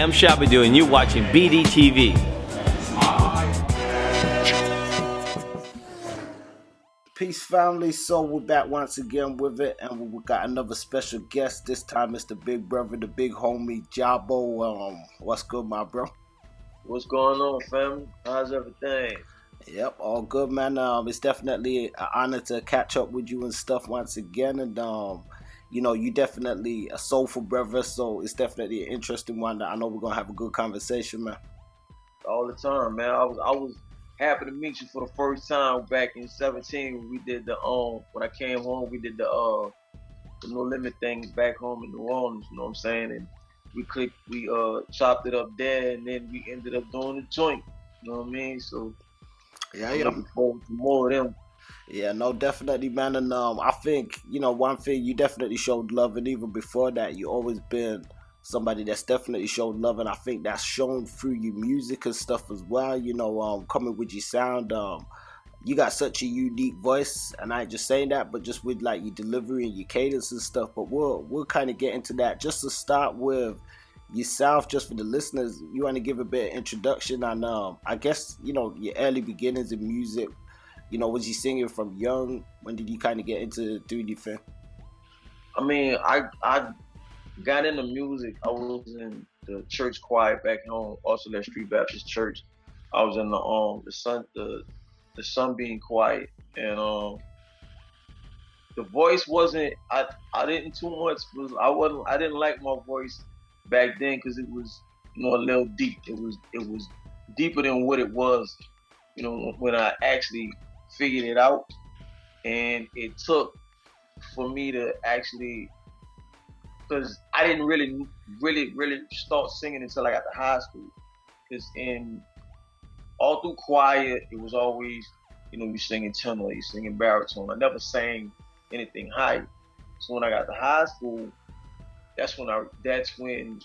I'm Shabadoo and you're watching BDTV. Peace, family. So we're back once again with it, and we got another special guest. This time it's the big brother, the big homie, JAHBO. What's good, my bro? What's going on, family? How's everything? Yep, all good, man. It's definitely an honor to catch up with you and stuff once again, and you definitely a soulful brother, so it's definitely an interesting one. That I know we're gonna have a good conversation, man. All the time, man. I was happy to meet you for the first time back in 17 when we did the when I came home we did the No Limit thing back home in New Orleans, you know what I'm saying? And we chopped it up there and then we ended up doing the joint. You know what I mean? So Yeah, I'm yeah. looking forward to more of them. Yeah, no, definitely, man. And I think one thing, you definitely showed love, and even before that, you always been somebody that's definitely showed love, and I think that's shown through your music and stuff as well. Coming with your sound, you got such a unique voice, and I ain't just saying that, but just with like your delivery and your cadence and stuff. But we'll kind of get into that. Just to start with yourself, just for the listeners, you want to give a bit of introduction on, I guess your early beginnings in music. Was you singing from young? When did you kind of get into doing your thing? I mean, I got into music. I was in the church choir back home, also that Street Baptist Church. I was in the Sunbeam choir, and the voice wasn't. I didn't too much. I didn't like my voice back then because it was a little deep. It was deeper than what it was. When I actually figured it out, and it took for me to actually, because I didn't really start singing until I got to high school. Because in all through choir, it was always, you singing tenor, you singing baritone. I never sang anything high. So when I got to high school, that's when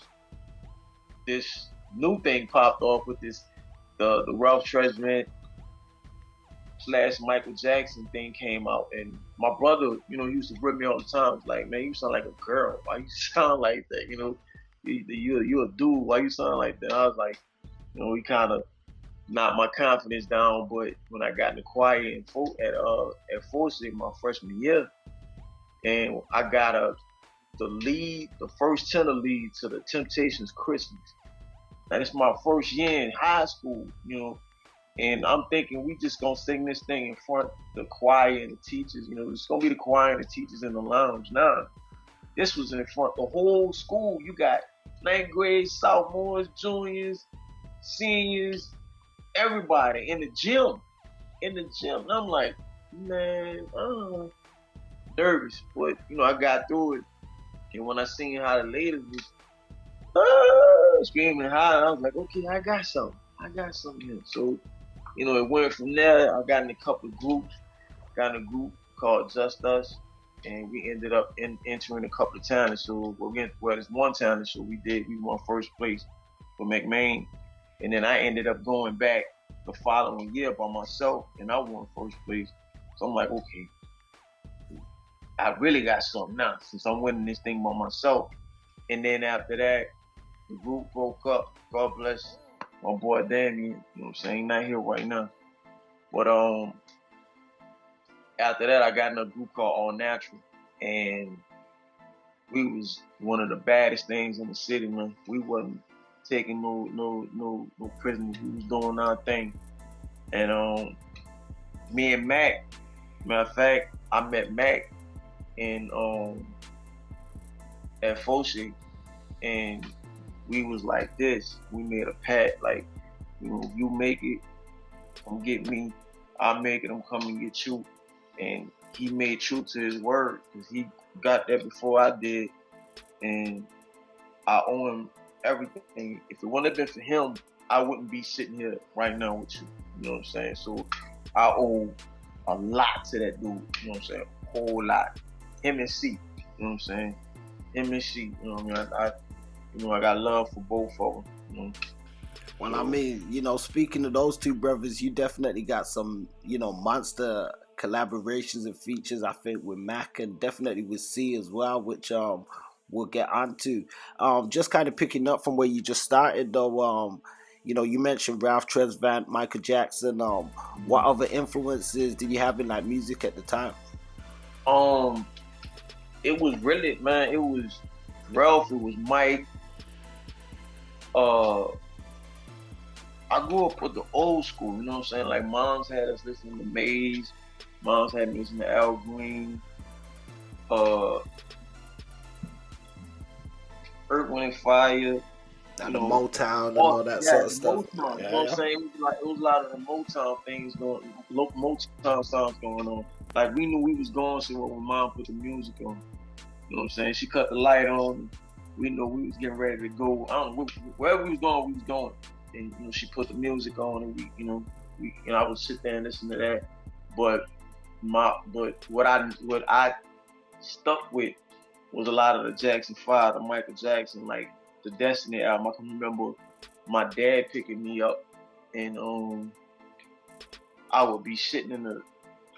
this new thing popped off with the Ralph Tresvant / Michael Jackson thing came out, and my brother, he used to rip me all the time. It's like, man, you sound like a girl. Why you sound like that? You a dude. Why you sound like that? I was like, he kind of knocked my confidence down. But when I got in the choir at Forsyth my freshman year, and I got the first tenor lead to the Temptations Christmas. Now it's my first year in high school, and I'm thinking we just gonna sing this thing in front of the choir and the teachers. It's gonna be the choir and the teachers in the lounge. Nah, this was in front of the whole school. You got ninth grade, sophomores, juniors, seniors, everybody in the gym. And I'm like, man, nervous, but I got through it. And when I seen how the ladies was screaming high, I was like, okay, I got something here. So it went from there. I got in a couple of groups. Got in a group called Just Us, and we ended up entering a couple of talent shows. There's one talent show we did. We won first place for McMain, and then I ended up going back the following year by myself, and I won first place. So I'm like, okay, I really got something now since I'm winning this thing by myself. And then after that, the group broke up. God bless my boy Danny, you know what I'm saying? He's not here right now. But after that I got in a group called All Natural, and we was one of the baddest things in the city, man. We wasn't taking no prisoners. We was doing our thing. And me and Mac, matter of fact, I met Mac in at Foshi, and we was like this. We made a pact, like, you make it, come get me. I make it, I'm coming to get you. And he made true to his word, because he got there before I did, and I owe him everything. If it wouldn't have been for him, I wouldn't be sitting here right now with you. You know what I'm saying? So I owe a lot to that dude. You know what I'm saying? A whole lot. Him and C. You know what I'm saying? Him and C. You know what I mean? I got love for both of them. Well, I mean, speaking of those two brothers, you definitely got some, monster collaborations and features. I think with Mac and definitely with C as well. Which we'll get onto. Just kind of picking up from where you just started though. You know, you mentioned Ralph Tresvant, Michael Jackson. What other influences did you have in like music at the time? It was really, man. It was Ralph. It was Mike. Uh, I grew up with the old school. You know what I'm saying? Like moms had us listening to Maze. Moms had me listening to Al Green. Uh, Earth, Wind and Fire. Like the Motown and all that sort of stuff. Motown, Yeah, you know what I'm saying? It was a lot of the Motown things going, Motown songs going on. Like we knew we was going somewhere when mom put the music on. You know what I'm saying? She cut the light on. We know we was getting ready to go. I don't know wherever we was going. And you know, she put the music on, and I would sit there and listen to that. But what I stuck with was a lot of the Jackson 5, the Michael Jackson, like the Destiny album. I can remember my dad picking me up, and I would be sitting in the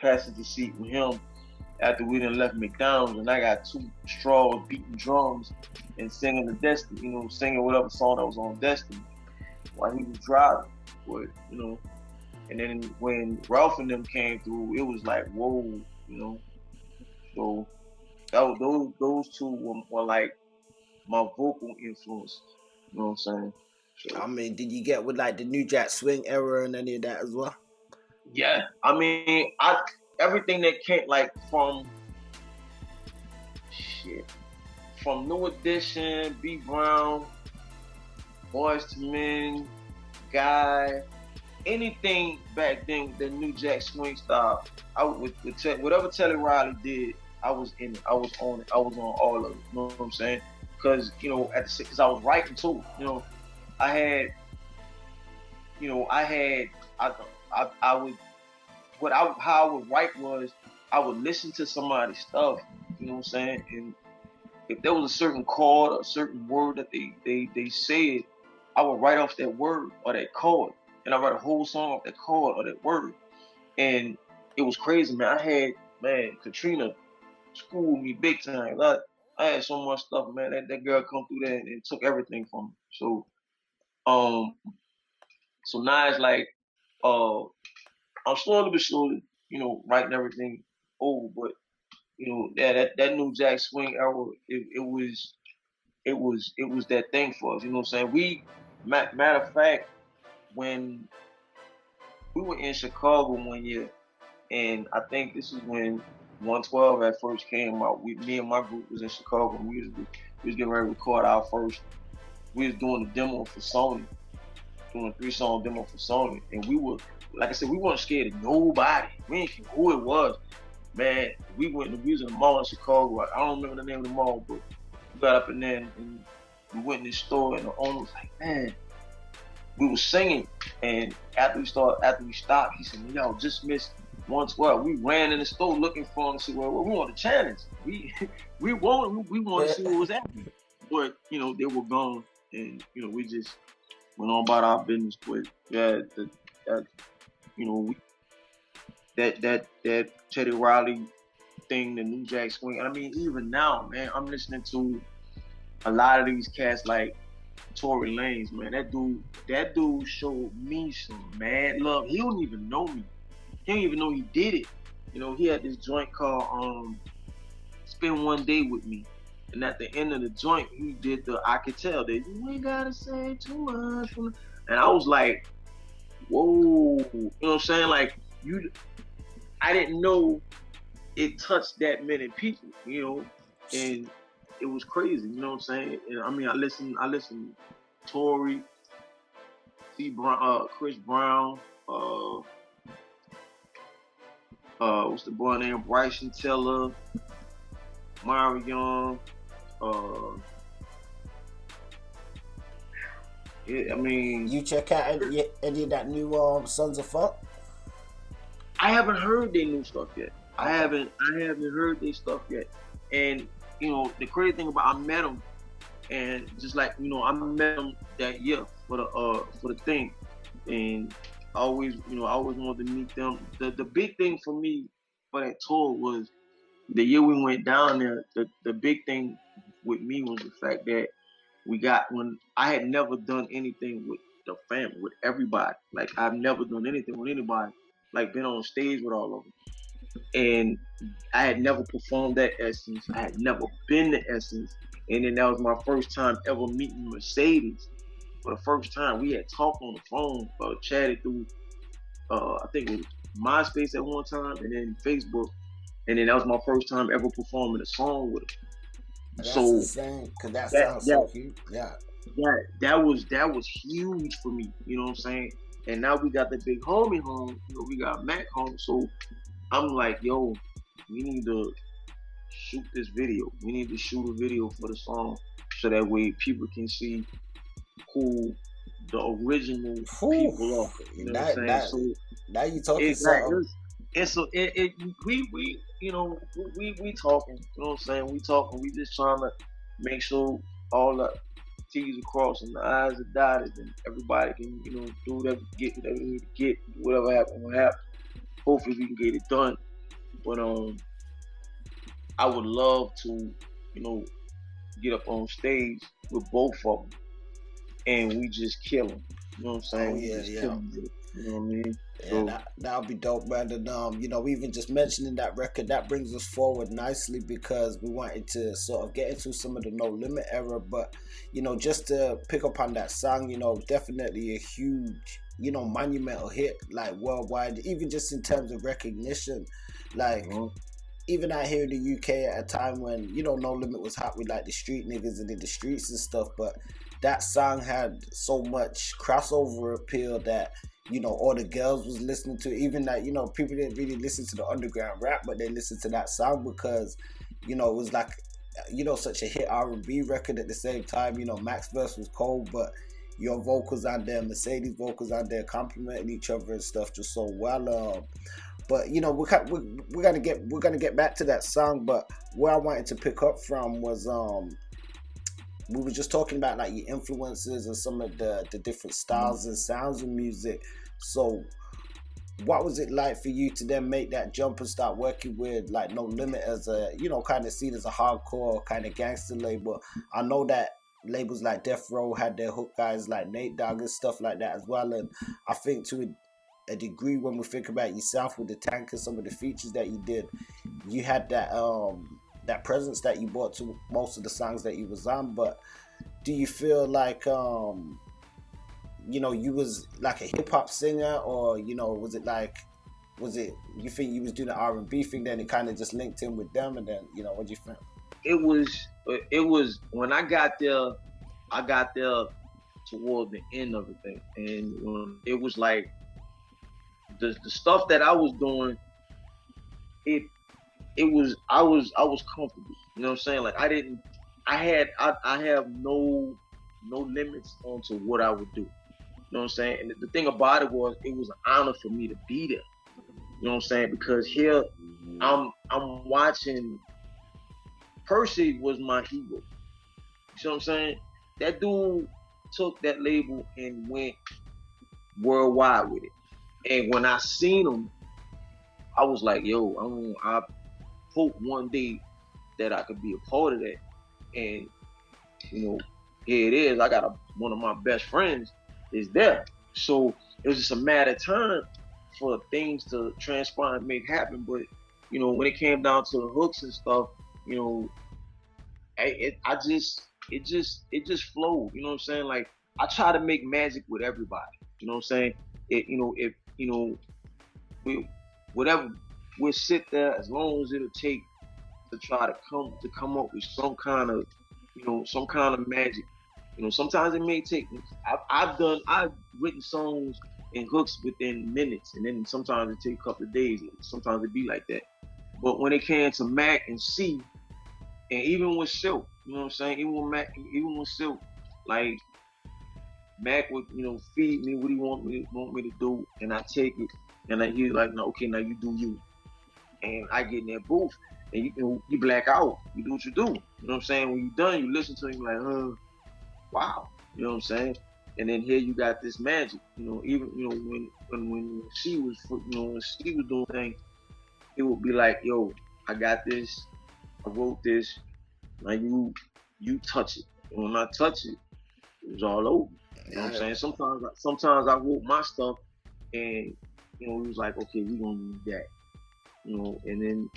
passenger seat with him after we done left McDonald's, and I got 2 straws beating drums and singing the Destiny, you know, singing whatever song that was on Destiny while he was driving. But, you know, and then when Ralph and them came through, it was like, whoa, you know. So those 2 were like my vocal influence. You know what I'm saying? So, I mean, did you get with like the New Jack Swing era and any of that as well? yeah, I mean, everything that came like from New Edition, B Brown, Boyz II Men, Guy, anything back then, the New Jack Swing style. I would whatever Telly Riley did, I was in it. I was on it. I was on all of it. You know what I'm saying? Because you know, because I was writing too. You know, I would how I would write was I would listen to somebody's stuff. You know what I'm saying? And if there was a certain chord or a certain word that they said, I would write off that word or that chord, and I write a whole song off that chord or that word. And it was crazy, man. Katrina schooled me big time. I had so much stuff, man. That girl come through there and took everything from me. So now it's like, I'm slowly but surely, you know, writing everything over. But you know, that New Jack Swing era, it was that thing for us. You know what I'm saying? Matter of fact, when we were in Chicago one year, and I think this is when 112 at first came out. Me and my group was in Chicago. We was getting ready to record our first. We was doing a demo for Sony, doing a 3-song demo for Sony, and we were, like I said, we weren't scared of nobody. We didn't care who it was, man. We was in the mall in Chicago. I don't remember the name of the mall, but we got up in there and we went in this store, and the owner was like, man, we was singing, and after we stopped, he said, y'all just missed 112. We ran in the store looking for him and said, well, we want the challenge. We want to see what was happening. But, you know, they were gone, and, you know, we just went on about our business. But, yeah, you know, that Teddy Riley thing, the New Jack Swing. And I mean, even now, man, I'm listening to a lot of these cats like Tory Lanez, man. That dude showed me some mad love. He don't even know me. He didn't even know he did it. You know, he had this joint called Spend One Day With Me. And at the end of the joint, he did the I Could Tell that you ain't gotta say too much. And I was like, whoa. You know what I'm saying? Like, I didn't know it touched that many people, you know, and it was crazy, you know what I'm saying? And I mean, I listened to Tory, Chris Brown, what's the boy name? Bryson Tiller, Marion, yeah, I mean, you check out any of that new Sons of Funk? I haven't heard their new stuff yet. Okay. I haven't heard their stuff yet. And you know, the crazy thing about I met them, and just like, you know, I met them that year for the thing, and I always wanted to meet them. The big thing for me for that tour was the year we went down there. The big thing with me was the fact that when I had never done anything with the family, with everybody. Like I've never done anything with anybody. Like been on stage with all of them. And I had never performed at Essence. I had never been to Essence. And then that was my first time ever meeting Mercedes. For the first time, we had talked on the phone, chatted through, I think it was MySpace at one time, and then Facebook. And then that was my first time ever performing a song with him. That's So insane, because that sounds so cute. Yeah. That was huge for me. You know what I'm saying? And now we got the big homie home. You know, we got Mac home. So I'm like, yo, we need to shoot this video. We need to shoot a video for the song so that way people can see who the original people are. You know what I'm saying? So now you talking something. We you know we talking. You know what I'm saying? We talking. We just trying to make sure all the T's are crossed and the I's are dotted, and everybody can do whatever, get whatever we need to get, whatever happen will happen. Hopefully we can get it done. But I would love to get up on stage with both of them and we just kill them. You know what I'm saying? Oh, yeah. You know what I mean? Yeah, So, that'll be dope, man. And even just mentioning that record, that brings us forward nicely because we wanted to sort of get into some of the No Limit era, but just to pick up on that song, definitely a huge, monumental hit, like worldwide, even just in terms of recognition, like. Even out here in the UK at a time when No Limit was hot with like the street niggas and in the streets and stuff, but that song had so much crossover appeal that all the girls was listening to it. Even that people didn't really listen to the underground rap, but they listened to that song because it was like such a hit R&B record at the same time. Mac's verse was cold, but your vocals on there, Mercedes vocals on there, complimenting each other and stuff just so well. But we're gonna get back to that song. But where I wanted to pick up from was we were just talking about like your influences and some of the different styles and sounds of music. So what was it like for you to then make that jump and start working with like No Limit as a kind of seen as a hardcore kind of gangster label? I know that labels like Death Row had their hook guys like Nate Dogg and stuff like that as well, and I think to a degree when we think about yourself with the Tank and some of the features that you did, you had that that presence that you brought to most of the songs that you was on. But do you feel like you was like a hip-hop singer, or was it you think you was doing the R&B thing, then it kind of just linked in with them, and then what do you think? It was when I got there toward the end of the thing, and it was like the stuff that I was doing, I was comfortable. You know what I'm saying? Like I have no limits onto what I would do. You know what I'm saying? And the thing about it was an honor for me to be there. You know what I'm saying? Because here I'm watching. Percy was my hero. You see what I'm saying? That dude took that label and went worldwide with it. And when I seen him, I was like, yo, I hope one day that I could be a part of that. And, here it is. I got one of my best friends is there. So it was just a matter of time for things to transpire and make happen. But, when it came down to the hooks and stuff, it just flowed. You know what I'm saying? Like, I try to make magic with everybody. You know what I'm saying? Whatever, we'll sit there as long as it'll take to try to come up with some kind of magic. Sometimes it may take. I've written songs and hooks within minutes, and then sometimes it take a couple of days. Sometimes it be like that. But when it came to Mac and C, and even with Silk, you know what I'm saying? Even with Silk, like Mac would, feed me what he want me to do, and I take it, and he's like, no, okay, now you do you, and I get in that booth, and you black out, you do what you do. You know what I'm saying? When you done, you listen to him like, wow, you know what I'm saying? And then here you got this magic, even when she was doing things, it would be like, yo, I got this, I wrote this, now you you touch it. And when I touch it, it was all over. You know what I'm saying? Sometimes I wrote my stuff, and you know, it was like, okay, we gonna use that. You know, and then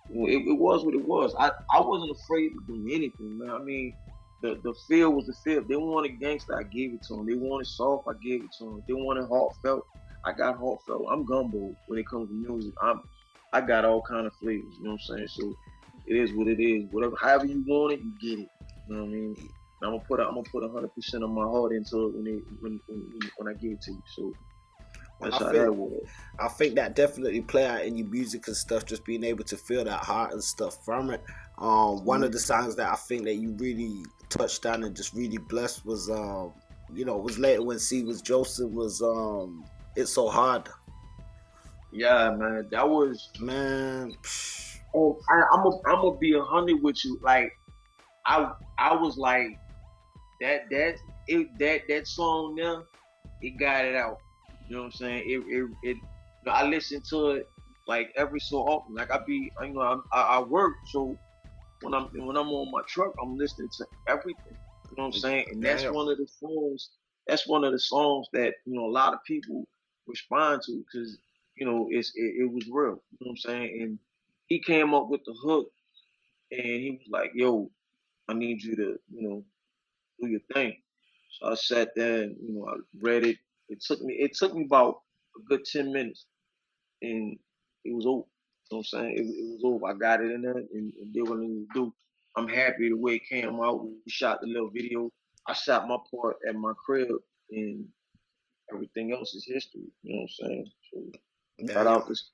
you know, it was what it was. I wasn't afraid to do anything, man. I mean, the feel was the feel. They wanted gangster, I gave it to them. They wanted soft, I gave it to them. They wanted heartfelt, I got heartfelt. I'm gumbo when it comes to music. I got all kind of flavors. You know what I'm saying? So it is what it is. Whatever, however you want it, you get it. You know what I mean? And I'm gonna put 100% of my heart into it when I give it to you. So that's how that was. I think that definitely play out in your music and stuff, just being able to feel that heart and stuff from it. One of the songs that I think that you really touched on and just really blessed was, you know, was later when C was Joseph was, It's So Hard. Yeah, man, that was, man. Oh, I'm gonna be 100 with you. Like, I was like that song there, it got it out. You know what I'm saying? It I listen to it like every so often. Like I work, so when I'm on my truck, I'm listening to everything. You know what I'm saying? And that's one of the songs. That's one of the songs that, you know, a lot of people respond to, because, you know, it was real. You know what I'm saying? And he came up with the hook, and he was like, "Yo, I need you to, you know, do your thing." So I sat there and, you know, I read it. It took me about a good 10 minutes, and it was over. You know what I'm saying? It was over. I got it in there and did what I needed to do. I'm happy the way it came out. We shot the little video. I shot my part at my crib, and everything else is history. You know what I'm saying? So shout out this.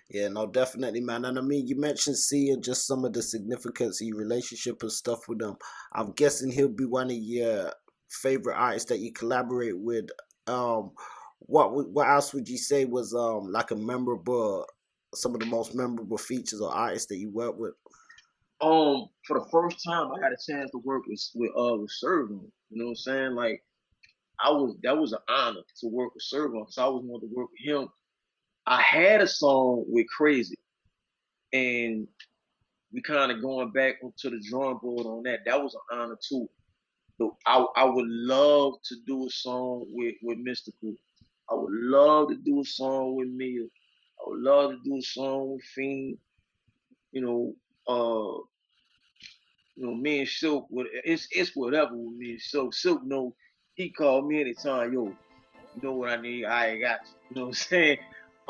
Yeah, no, definitely, man. And I mean, you mentioned C and just some of the significance of your relationship and stuff with them. I'm guessing he'll be one of your favorite artists that you collaborate with. What else would you say was like a memorable, some of the most memorable features or artists that you work with? For the first time, I got a chance to work with Servo. You know what I'm saying? Like, that was an honor to work with Servo, because I always wanted to work with him. I had a song with Crazy, and we kind of going back to the drawing board on that. That was an honor too. So I would love to do a song with Mystical. I would love to do a song with Mia. I would love to do a song with Fiend. You know, me and Silk. It's whatever with me and Silk. Silk know, he called me anytime. Yo, you know what I need? I ain't got you. You know what I'm saying?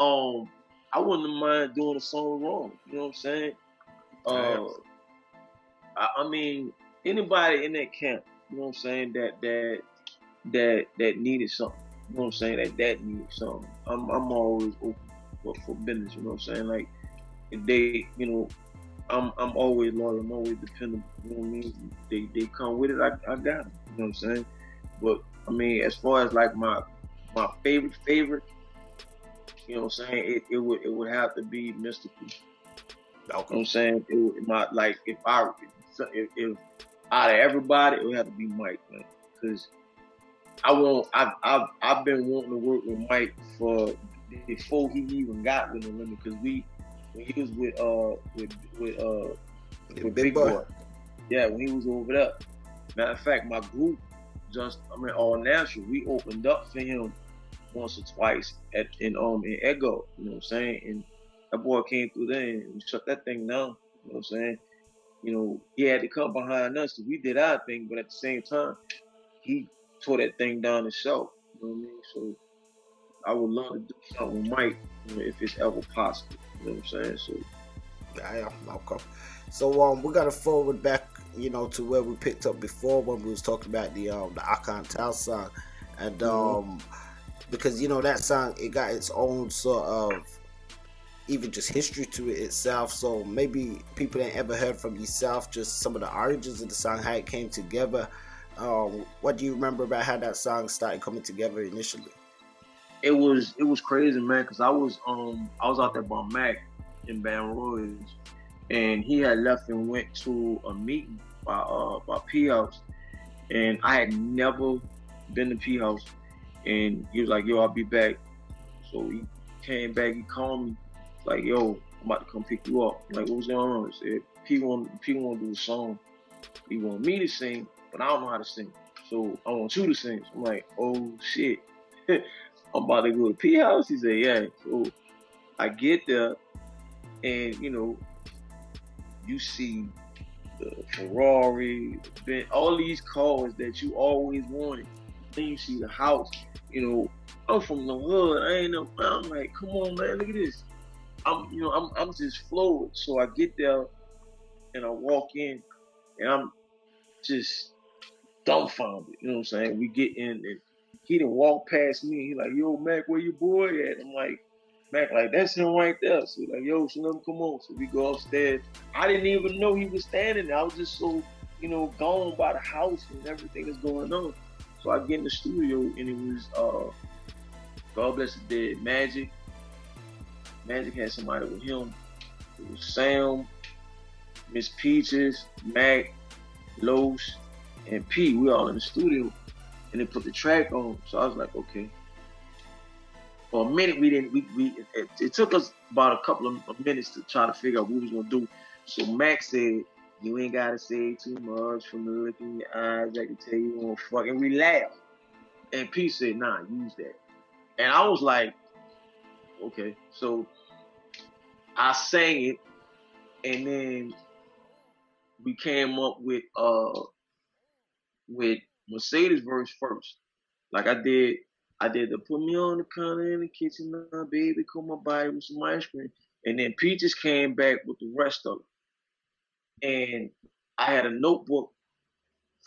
I wouldn't mind doing a song wrong. You know what I'm saying? I mean, anybody in that camp, you know what I'm saying, that needed something. You know what I'm saying? That needed something. I'm always open for business. You know what I'm saying? Like, if they, you know, I'm always loyal. I'm always dependable. You know what I mean? They come with it. I got them. You know what I'm saying? But I mean, as far as like my favorite, you know what I'm saying? It would have to be Mystical. Okay. You know what I'm saying? It would, if out of everybody, it would have to be Mike, man. Because I've been wanting to work with Mike for before he even got with the Limit, because when he was with Big Boy. Yeah, when he was over there. Matter of fact, my group All Natural, we opened up for him once or twice in Edgar, you know what I'm saying? And that boy came through there and we shut that thing down, you know what I'm saying? You know, he had to come behind us, so we did our thing, but at the same time, he tore that thing down himself, you know what I mean? So I would love to do something with Mike, you know, if it's ever possible, you know what I'm saying? So yeah, okay. So we're gonna forward back, you know, to where we picked up before when we was talking about the I Can't Tell song, and because, you know, that song, it got its own sort of even just history to it itself. So maybe people ain't ever heard from yourself just some of the origins of the song, how it came together. What do you remember about how that song started coming together initially? It was crazy, man, because I was out there by Mac in Baton Rouge, and he had left and went to a meeting by P House, and I had never been to P House, and he was like, "Yo, I'll be back." So he came back, he called me, like, "Yo, I'm about to come pick you up." I'm like, "What's going on?" He said, P want to do a song He want me to sing, but I don't know how to sing. So I want you to sing. So I'm like, oh shit. I'm about to go to P House. He said, yeah. So I get there and you see the Ferrari, the Benz, all these cars that you always wanted. Then you see the house. I'm from the hood. I ain't know. I'm like, come on, man, look at this. I'm just floored. So I get there and I walk in and I'm just dumbfounded. You know what I'm saying? We get in and he done walk past me. He like, yo, Mac, where your boy at? I'm like, Mac, like, that's him right there. So like, yo, so let him come on. So we go upstairs. I didn't even know he was standing there. I was just so, gone by the house and everything that's going on. So I get in the studio and it was, God bless the dead, Magic. Magic had somebody with him. It was Sam, Miss Peaches, Mac, Los, and P. We all in the studio, and they put the track on. So I was like, okay. For a minute, it took us about a couple of minutes to try to figure out what we was gonna do. So Mac said, you ain't gotta say too much from the look in your eyes. I can tell you won't fucking. We laughed. And P said, nah, use that. And I was like, okay. So I sang it, and then we came up with Mercedes verse first. Like I did the put me on the counter in the kitchen now, baby, cool my body with some ice cream. And then Peaches came back with the rest of it. And I had a notebook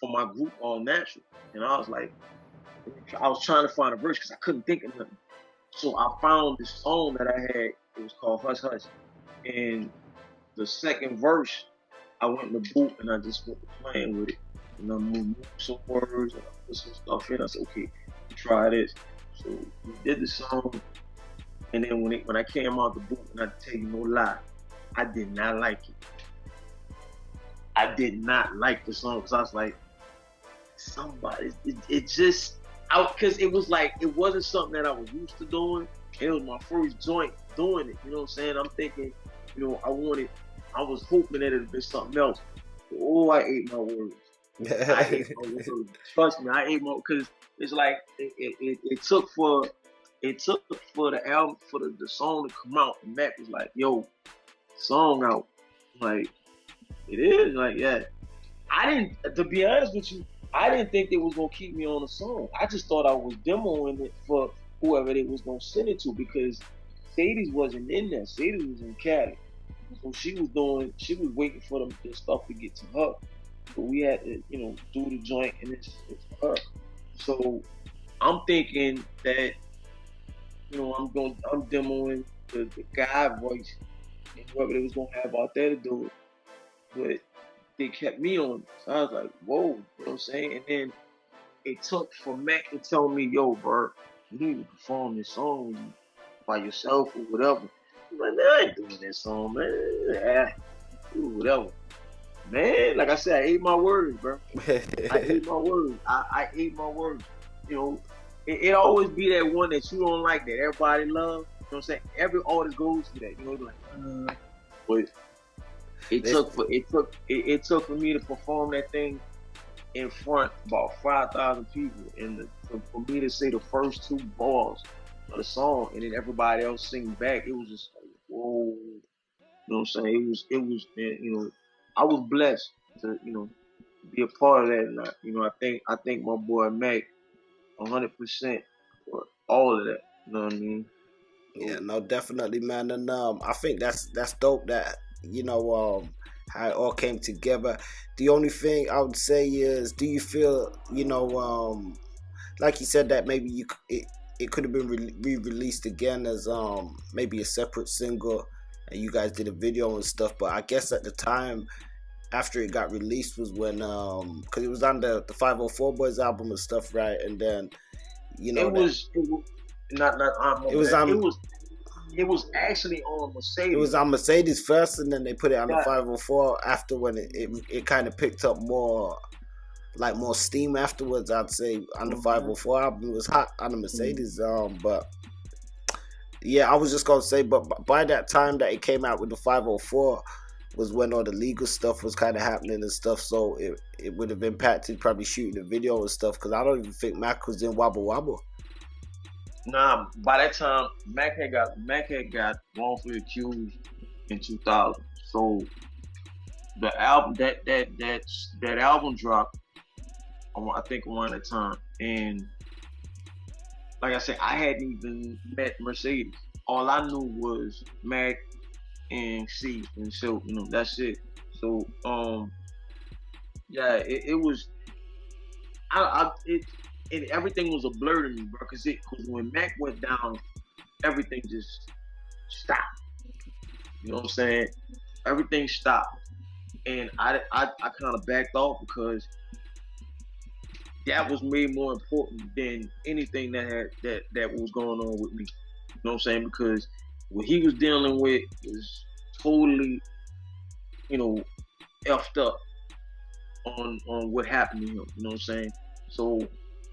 for my group All Natural. And I was trying to find a verse because I couldn't think of nothing. So I found this song that I had. It was called Hush Hush. And the second verse, I went in the booth and I just went playing with it. And I moved some words and I put some stuff in. I said, okay, try this. So we did the song. And then when I came out the booth, and I tell you no lie, I did not like it. I did not like the song because I was like, it just, because it was like, it wasn't something that I was used to doing. It was my first joint doing it. You know what I'm saying? I'm thinking, I was hoping that it'd been something else. Oh, I ate my words. I ate my words. Trust me, I ate my, because it's like, it took for the album, for the song to come out. And Matt was like, yo, song out. Like, it is? Like, yeah. To be honest with you, I didn't think they was going to keep me on the song. I just thought I was demoing it for whoever they was going to send it to, because Sadie's wasn't in there. Sadie was in Cali. So she was waiting for the stuff to get to her. But we had to, do the joint and it's her. So I'm thinking that, I'm demoing the guy voice and whoever they was going to have out there to do it. But they kept me on. So I was like, whoa, you know what I'm saying? And then it took for Mac to tell me, yo, Bert, you need to perform this song by yourself or whatever. I'm like, man, I ain't doing this song, man. Yeah, whatever. Man, like I said, I ate my words, bro. I ate my words. I ate my words. It always be that one that you don't like that everybody loves. You know what I'm saying? Every artist goes through that. Like, but it took for me to perform that thing in front about 5,000 people, and for me to say the first two bars of the song, and then everybody else sing back. It was just like, whoa. You know what I'm saying? It was. I was blessed to be a part of that, and I think my boy Mac 100% for all of that. You know what I mean? Yeah, no, definitely, man. And I think that's dope that how it all came together. The only thing I would say is, do you feel like you said that maybe it could have been re-released again as maybe a separate single, and you guys did a video and stuff, but I guess at the time after it got released was when because it was on the 504 Boyz album and stuff, right? And then it was actually on Mercedes. It was on Mercedes first, and then they put it on the 504 after, when it kind of picked up more steam afterwards. I'd say on the 504 album, it was hot on the Mercedes. But yeah, I was just gonna say, but by that time that it came out with the 504, was when all the legal stuff was kind of happening and stuff. So it would have impacted probably shooting the video and stuff. Because I don't even think Mac was in Wobble Wobble. Nah, by that time, Mac had got wrongfully accused in 2000. So the album that album dropped, I think around that time, and like I said, I hadn't even met Mercedes. All I knew was Mac and C and so that's it. So yeah, it was everything was a blur to me, bro. Cause when Mac went down, everything just stopped. You know what I'm saying? Everything stopped, and I kind of backed off because that was made more important than anything that was going on with me. You know what I'm saying? Because what he was dealing with was totally, effed up on what happened to him. You know what I'm saying? So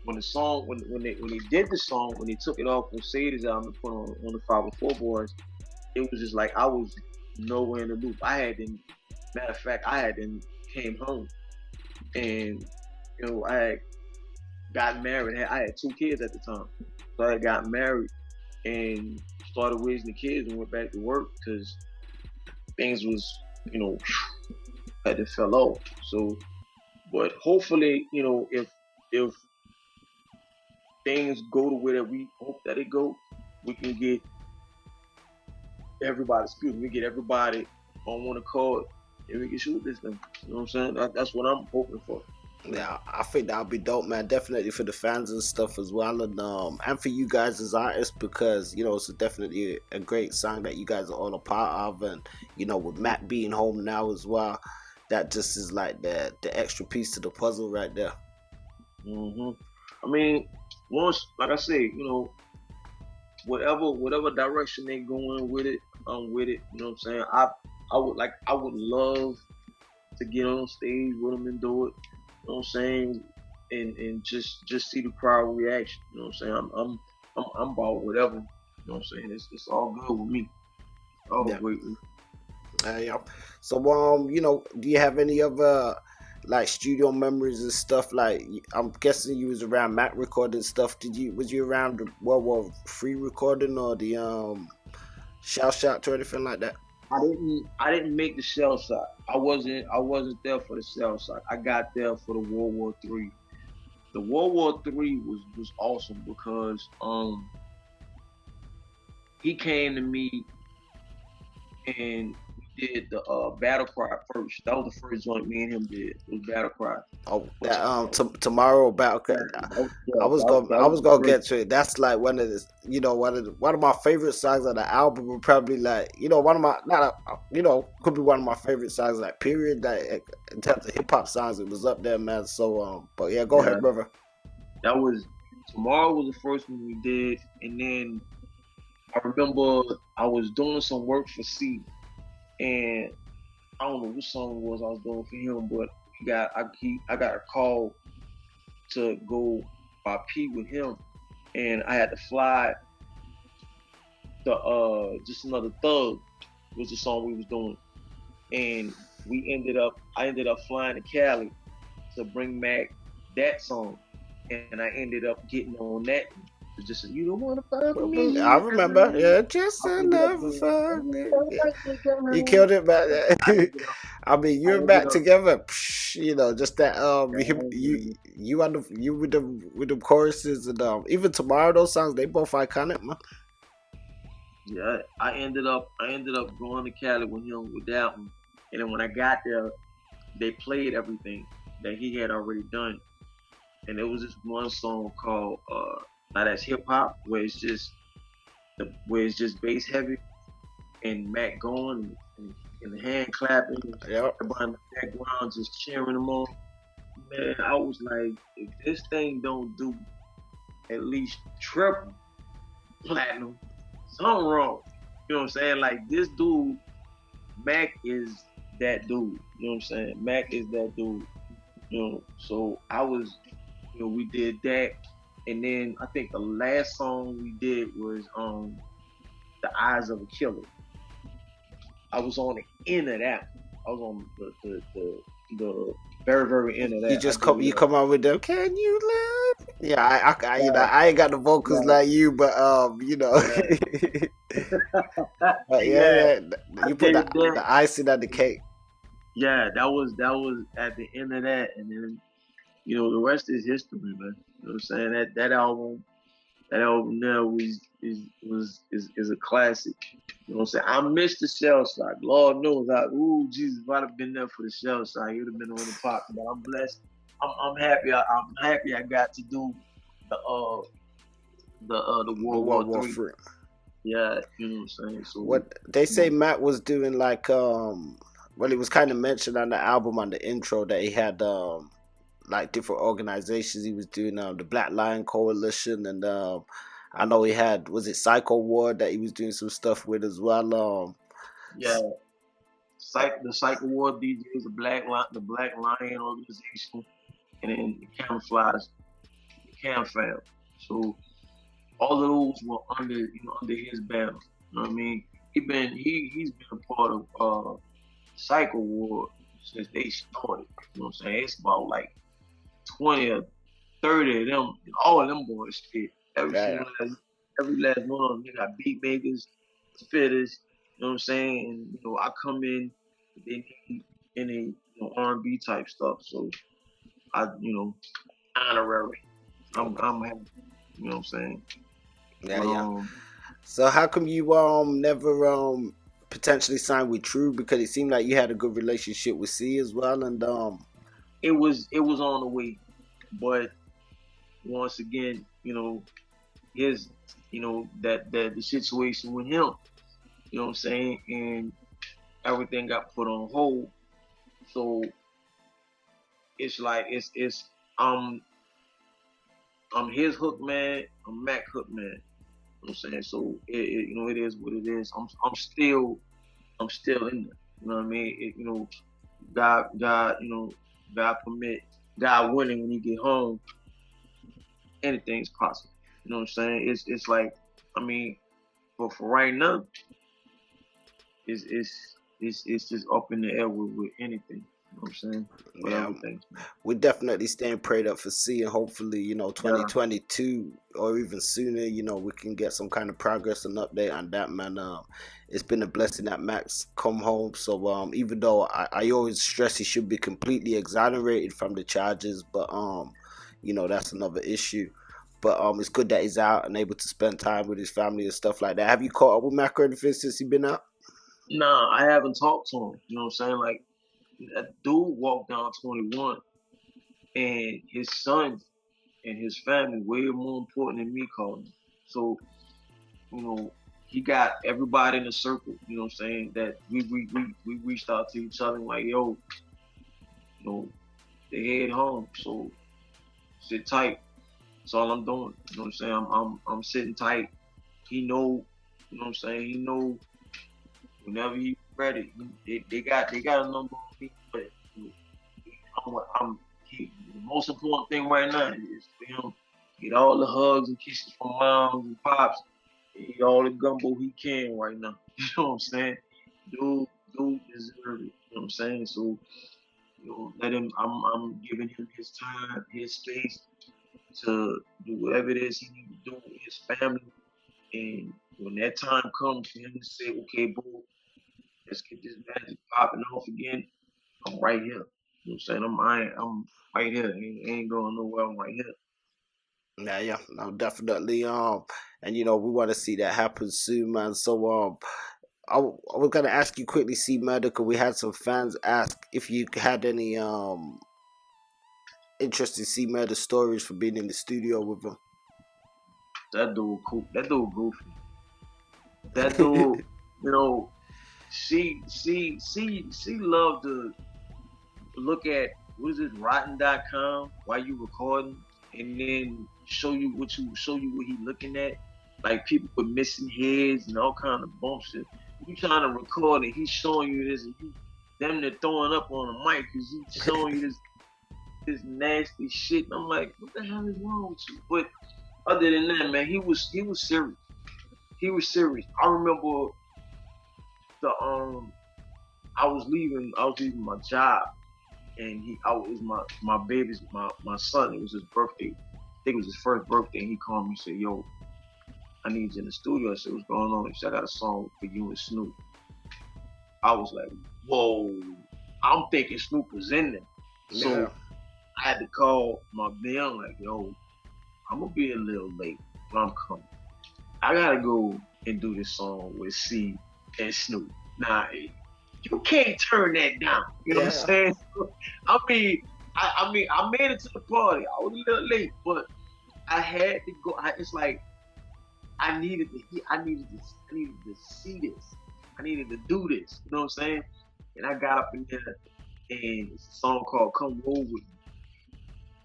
when the song, when they did the song, when they took it off from Sadie's album and put on the 504 Boyz, it was just like I was nowhere in the loop. Matter of fact, I hadn't came home, and I had got married. I had 2 kids at the time, so I got married and started raising the kids and went back to work because things was had to fell off. So, but hopefully, if things go the way that we hope that it go, we can get everybody. We get everybody on one accord, and we can shoot this thing. You know what I'm saying? That's what I'm hoping for. Yeah, I think that'll be dope, man. Definitely for the fans and stuff as well, and for you guys as artists, because it's definitely a great song that you guys are all a part of, and with Matt being home now as well, that just is like the extra piece to the puzzle right there. I mean, once, like I said, whatever direction they going with it, I'm with it. You know what I'm saying? I would love to get on stage with them and do it. You know what I'm saying? And just see the crowd reaction. You know what I'm saying? I'm about whatever. You know what I'm saying? It's all good with me. All great with me. Yeah. So do you have any other like studio memories and stuff? Like, I'm guessing you was around Mac recording stuff. Was you around the World War III recording or the Shell Shock or anything like that? I didn't make the Shell Shock. I wasn't there for the Shell Shock. I got there for the World War III. The World War III was awesome because he came to me and we did the Battle Cry first. That was the first joint me and him did. It was Battle Cry. Oh, that Tomorrow Battle Cry. I was gonna get to it. That's like one of the one of my favorite songs on the album. Would probably like one of my could be one of my favorite songs like period. Like in terms of hip hop songs, it was up there, man. So but yeah, go ahead, brother. That was Tomorrow was the first one we did, and then I remember I was doing some work for C, and I don't know which song it was I was doing for him, but I got a call to go by P with him, and I had to fly to Just Another Thug was the song we was doing, and I ended up flying to Cali to bring back that song, and I ended up getting on that. It's just you don't want to fuck me. I remember, yeah, just another fuck me. Yeah. You killed it, man. I mean, you and Matt together, just that you with the choruses and even Tomorrow, those songs, they both iconic, man. Yeah, I ended up going to Cali with him with that one, and then when I got there, they played everything that he had already done, and there was this one song called now that's hip hop where it's just bass heavy and Mac going and the hand clapping, everybody in the background just cheering them on. Man, I was like, if this thing don't do at least triple platinum, something wrong. You know what I'm saying? Like, this dude, Mac is that dude. You know what I'm saying? Mac is that dude. So I was, we did that. And then I think the last song we did was The Eyes of a Killer. I was on the end of that. I was on the very very end of that. You just come out with them. Can you live? Yeah, you know, I ain't got the vocals yeah, like you, but you know, yeah, but yeah. yeah, I you put did that. the icing on the cake. Yeah, that was at the end of that, and then the rest is history, man. You know what I'm saying? That album now is a classic. You know what I'm saying? I missed the shell shock. Lord knows Jesus, if I'd have been there for the shell shock, it would have been on the pop. But I'm blessed. I'm happy. I'm happy I got to do the The World World War War Three. Three. Yeah, you know what I'm saying. So What they you say know, Matt was doing like well, it was kind of mentioned on the album on the intro that he had like different organizations he was doing, the Black Lion Coalition, and I know he had, was it Psycho Ward that he was doing some stuff with as well. yeah, the Psych Award DJs, the Black Lion organization, and then the Camouflage, the Cam Fam. So all of those were under his banner. You know what I mean? He's been a part of Psycho Ward since they started. You know what I'm saying? It's about like 20 or 30 of them, all of them boys spit. Yeah, Every last one of them. They got beat makers, spitters, you know what I'm saying? And I come in, they need any R&B type stuff. So honorary. I'm happy. You know what I'm saying? yeah, But yeah. So how come you never potentially signed with True? Because it seemed like you had a good relationship with C as well, and it was on the way. But once again, his that the situation with him, you know what I'm saying, and everything got put on hold. So it's like I'm his hook man, I'm Mac hook man. You know what I'm saying? So it is what it is. I'm still in there. You know what I mean? God, God permit, God willing, when you get home, anything's possible. You know what I'm saying? It's like, I mean, for right now, it's it's it's just up in the air with anything. You know what I'm saying? With yeah, everything. we're definitely staying prayed up for C, and hopefully, Yeah. 2022 or even sooner, we can get some kind of progress and update on that, man. It's been a blessing that Max come home. So even though I always stress he should be completely exonerated from the charges, but that's another issue. But it's good that he's out and able to spend time with his family and stuff like that. Have you caught up with Mac or anything since he been out? Nah, I haven't talked to him. You know what I'm saying? Like, that dude walked down 21, and his son and his family way more important than me calling him. So, you know, he got everybody in the circle, you know what I'm saying, that we reached out to each other and like, yo, you know, they head home. So sit tight. That's all I'm doing. You know what I'm saying? I'm sitting tight. He know, you know what I'm saying? He know whenever he ready. They got a number of people, but the most important thing right now is for him get all the hugs and kisses from moms and pops, and eat all the gumbo he can right now. You know what I'm saying? Dude deserves it. You know what I'm saying? So, let him. I'm giving him his time, his space to do whatever it is he needs to do with his family. And when that time comes for him to say, okay, boo, let's get this magic popping off again, I'm right here. You know what I'm saying? I'm right here. Ain't going nowhere. I'm right here. Yeah, yeah, no, definitely. And we want to see that happen soon, man. So, I was gonna ask you quickly, see, Medical. We had some fans ask if you had any interesting C Murder stories for being in the studio with That dude cool. That dude goofy. That dude, you know, she loved to look at, what is it, rotten.com while you recording, and then show you what he looking at. Like people with missing heads and all kind of bullshit. You trying to record and he's showing you this, and you them they're throwing up on the mic because he's showing you this nasty shit. And I'm like, what the hell is wrong with you? But other than that, man, he was serious. He was serious. I remember the I was leaving my job, and it was my baby's my son. It was his birthday. I think it was his first birthday. And he called me and said, "Yo, I need you in the studio." I said, "What's going on?" He said, "I got a song for you and Snoop." I was like, "Whoa!" I'm thinking Snoop was in there, so I had to call my man like, "Yo, I'm gonna be a little late, but I'm coming. I gotta go and do this song with C and Snoop." Nah, you can't turn that down. You know what I'm saying? I mean, I made it to the party. I was a little late, but I had to go. It's like I needed to see this. I needed to do this. You know what I'm saying? And I got up in there, and it's a song called "Come Roll With Me."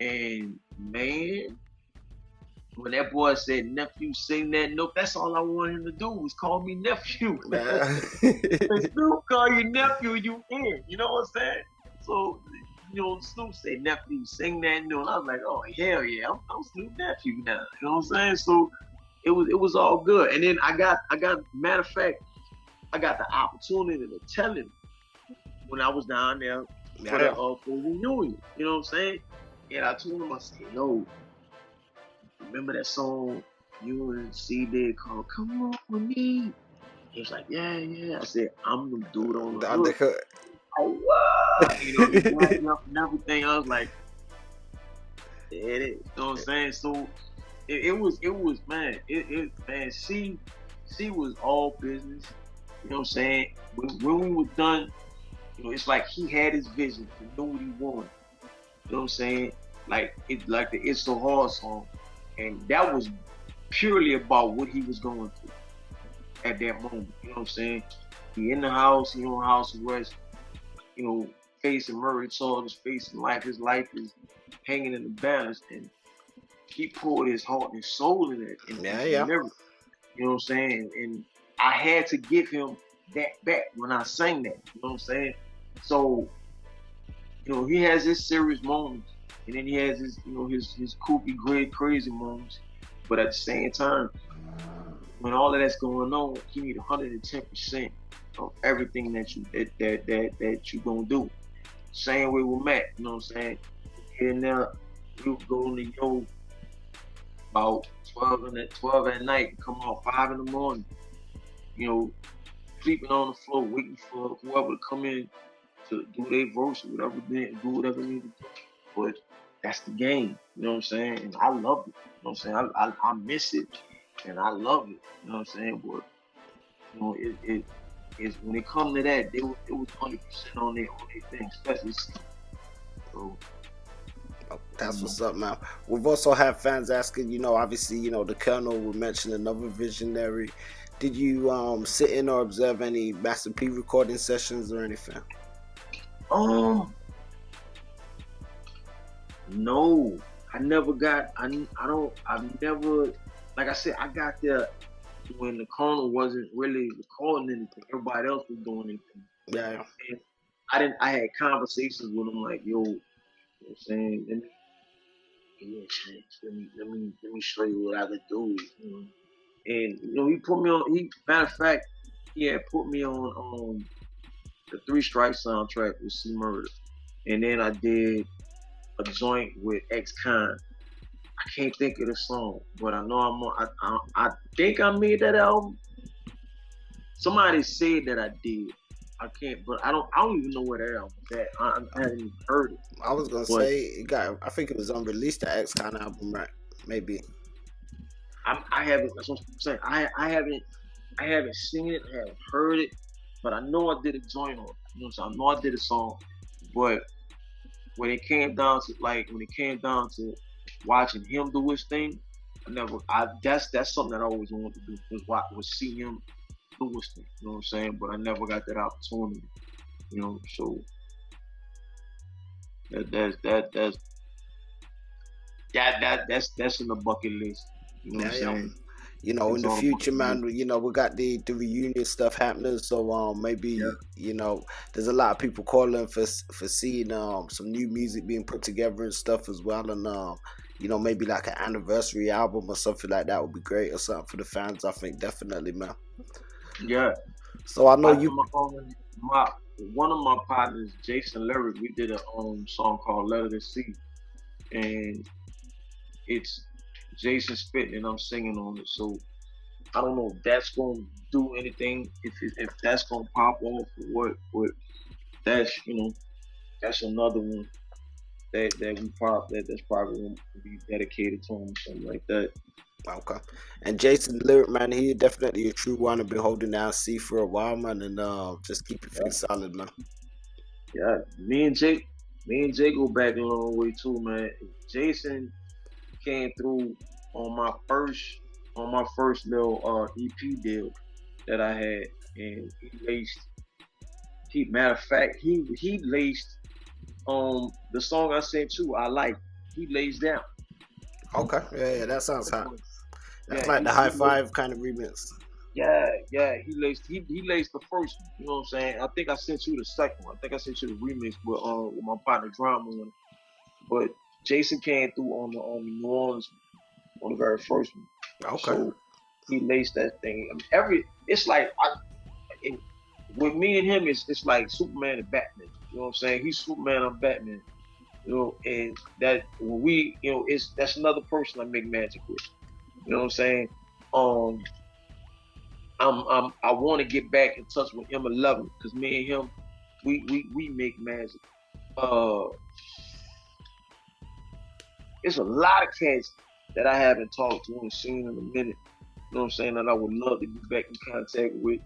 And man, when that boy said, "Nephew, sing that note," that's all I wanted him to do was call me nephew. Snoop call you nephew, you in. You know what I'm saying? So, Snoop said, "Nephew, sing that note." And I was like, "Oh hell yeah, I'm Snoop nephew now." You know what I'm saying? So it was all good. And then I got matter of fact, I got the opportunity to tell him when I was down there for reunion. You know what I'm saying? And I told him, I said, "Yo, remember that song you and C did called 'Come On With Me'?" He was like, "Yeah, yeah." I said, "I'm the dude on the hook." Like, what? He backed me up and everything. I was like, "There it is." You know what I'm saying? So it was man. Man, C was all business. You know what I'm saying? When we were done, it's like he had his vision. He knew what he wanted. You know what I'm saying? Like the "It's So Hard" song. And that was purely about what he was going through at that moment. You know what I'm saying? He in the house, he on house arrest, facing murder charges, facing life. His life is hanging in the balance, and he poured his heart and soul in it. You know what I'm saying? And I had to give him that back when I sang that. You know what I'm saying? So, he has his serious moments, and then he has his, his kooky, great, crazy moments. But at the same time, when all of that's going on, he need 110% of everything that you gonna do. Same way with Matt, you know what I'm saying? And now you go to about 12 at night, come out 5 in the morning, sleeping on the floor, waiting for whoever to come in to do their verse or whatever, do whatever they need to do. But that's the game, you know what I'm saying? And I love it, you know what I'm saying? I miss it, and I love it, you know what I'm saying? But, it's when it come to that, it was 100% on their thing, especially. So, that's what's up, man. We've also had fans asking, obviously, the Colonel would mention another visionary. Did you sit in or observe any Master P recording sessions or anything? No, I never got. I've never. Like I said, I got there when the Colonel wasn't really recording anything. Everybody else was doing anything. Yeah. And I had conversations with him like, "Yo, you know what I'm saying? Let me show you what I could do." And he put me on. Matter of fact, he had put me on the 3 Strikes soundtrack with C Murder, and then I did a joint with X-Con. I can't think of the song, but I know I'm on. I think I made that album. Somebody said that I did. I can't, but I don't even know where that album is at. I haven't even heard it. I was gonna say it got. I think it was unreleased, the X-Con album, right? Maybe. I haven't. That's what I'm saying. I haven't seen it. I haven't heard it, but I know I did a joint on it. You know what I'm saying? I know I did a song, but when it came down to watching him do his thing, that's something that I always wanted to do was see him do his thing. You know what I'm saying? But I never got that opportunity. So that's in the bucket list. You know what I'm saying? In the future, man, we got the reunion stuff happening, so maybe there's a lot of people calling for seeing some new music being put together and stuff as well, and maybe like an anniversary album or something like that would be great, or something for the fans. I think definitely, man. Yeah. So I know one of my partners, Jason Lyric, we did a song called Letter to Sea, and it's Jason spitting and I'm singing on it. So I don't know if that's gonna do anything, if that's gonna pop off or what. That's that's another one that we pop that's probably gonna be dedicated to him or something like that. Okay. And Jason Lyric, man, he definitely a true one. I've been holding down C for a while, man, and just keep your Yeah, feet solid, man. yeah. Me and Jake go back a long way too, man. Jason came through on my first little EP deal that I had, and he matter of fact he laced the song I sent you. I like he lays down. Okay, yeah, that sounds hot. That's Yeah, like the high he laced, five kind of remix. yeah, he laced the first one. You know what I'm saying? I think I sent you the second one. I think I sent you the remix with my partner Drama on it. But Jason came through on the New Orleans on the very first one. Okay. So he laced that thing. I mean, it's like it, with me and him, it's like Superman and Batman. You know what I'm saying? He's Superman, I'm Batman. And that when it's that's another person I make magic with. You know what I'm saying? Um, I want to get back in touch with M11 because me and him, we make magic. Uh, it's a lot of cats that I haven't talked to and seen in a minute. You know what I'm saying? That I would love to get back in contact with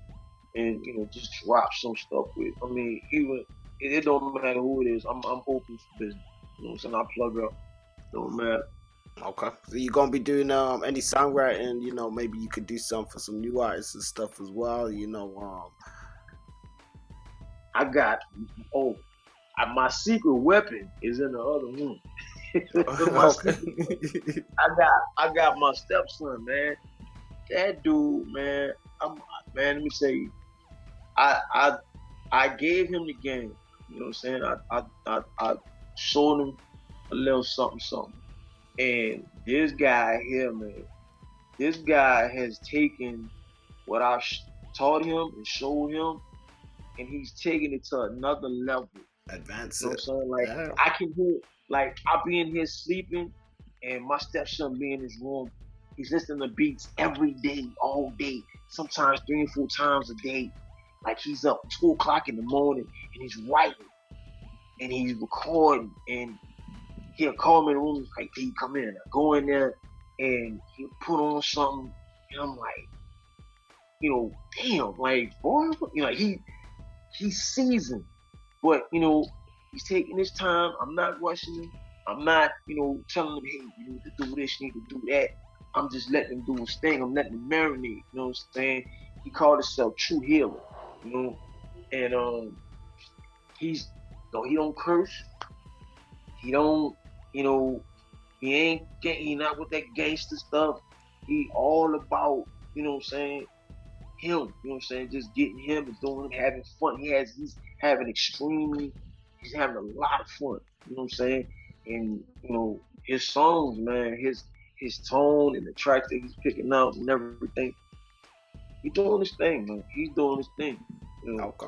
and just drop some stuff with. I mean, even it don't matter who it is. I'm open for business. You know what I'm saying? I plug up. Don't matter. Okay. So you gonna be doing any songwriting? Maybe you could do some for some new artists and stuff as well. I got my secret weapon is in the other room. Okay. I got my stepson, man. That dude, man. Man. Let me tell you, I I I gave him the game. You know what I'm saying? I showed him a little something something, and this guy here, man. This guy has taken what I taught him and showed him, and he's taking it to another level. Advance You know what I'm it. saying? Like Yeah. I can hear, like I be in here sleeping, and my stepson be in his room. He's listening to beats every day, all day, sometimes 3 and 4 times a day. Like he's up 2 o'clock in the morning and he's writing and he's recording and he'll call me in the room like, "Hey, come in." I go in there and he'll put on something and I'm like, damn, like boy, like he's seasoned. But he's taking his time. I'm not rushing him. I'm not, telling him, hey, you need to do this, you need to do that. I'm just letting him do his thing. I'm letting him marinate. You know what I'm saying? He called himself True Healer. You know, and he's he don't curse. He don't, you know, he not with that gangster stuff. He all about, you know what I'm saying, him, you know what I'm saying, just getting him and doing him, having fun. He's having he's having a lot of fun, you know what I'm saying? And, his songs, man, his tone and the tracks that he's picking out and everything, he's doing his thing, man. He's doing his thing. Okay.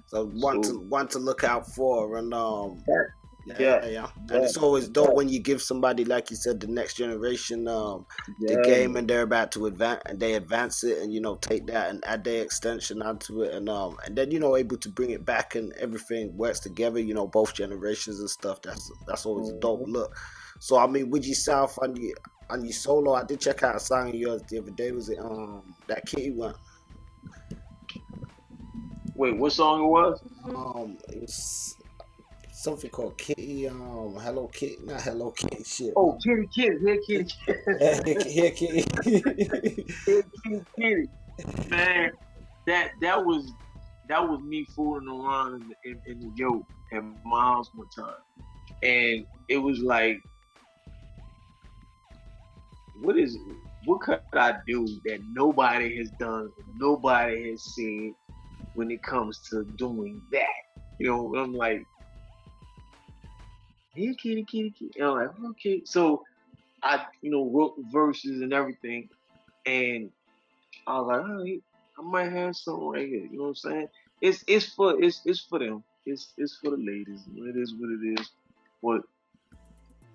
So So one to look out for, and yeah, yeah. And yeah, it's always dope yeah, when you give somebody, like you said, the next generation, the yeah, game, man. and they're about to advance, and they advance it, and take that and add their extension onto it, and then able to bring it back, and everything works together. Both generations and stuff. That's always a dope Mhm. look. So I mean, with yourself on your solo, I did check out a song of yours the other day. Was it that Kitty one? Wait, what song it was? It was something called Kitty. Hello Kitty, not Hello Kitty. Shit, Oh, man. Kitty Kitty, here Kitty Here, Kitty. Here Kitty Kitty. Man, that was me fooling around in the yoke at my house one time. And it was like, what is what could I do that nobody has done, nobody has seen when it comes to doing that? I'm like, hey kitty, kitty, kitty. And I'm like, okay. So I, wrote the verses and everything, and I was like, all right, I might have something right here. You know what I'm saying? it's for them. It's for the ladies. It is what it is. But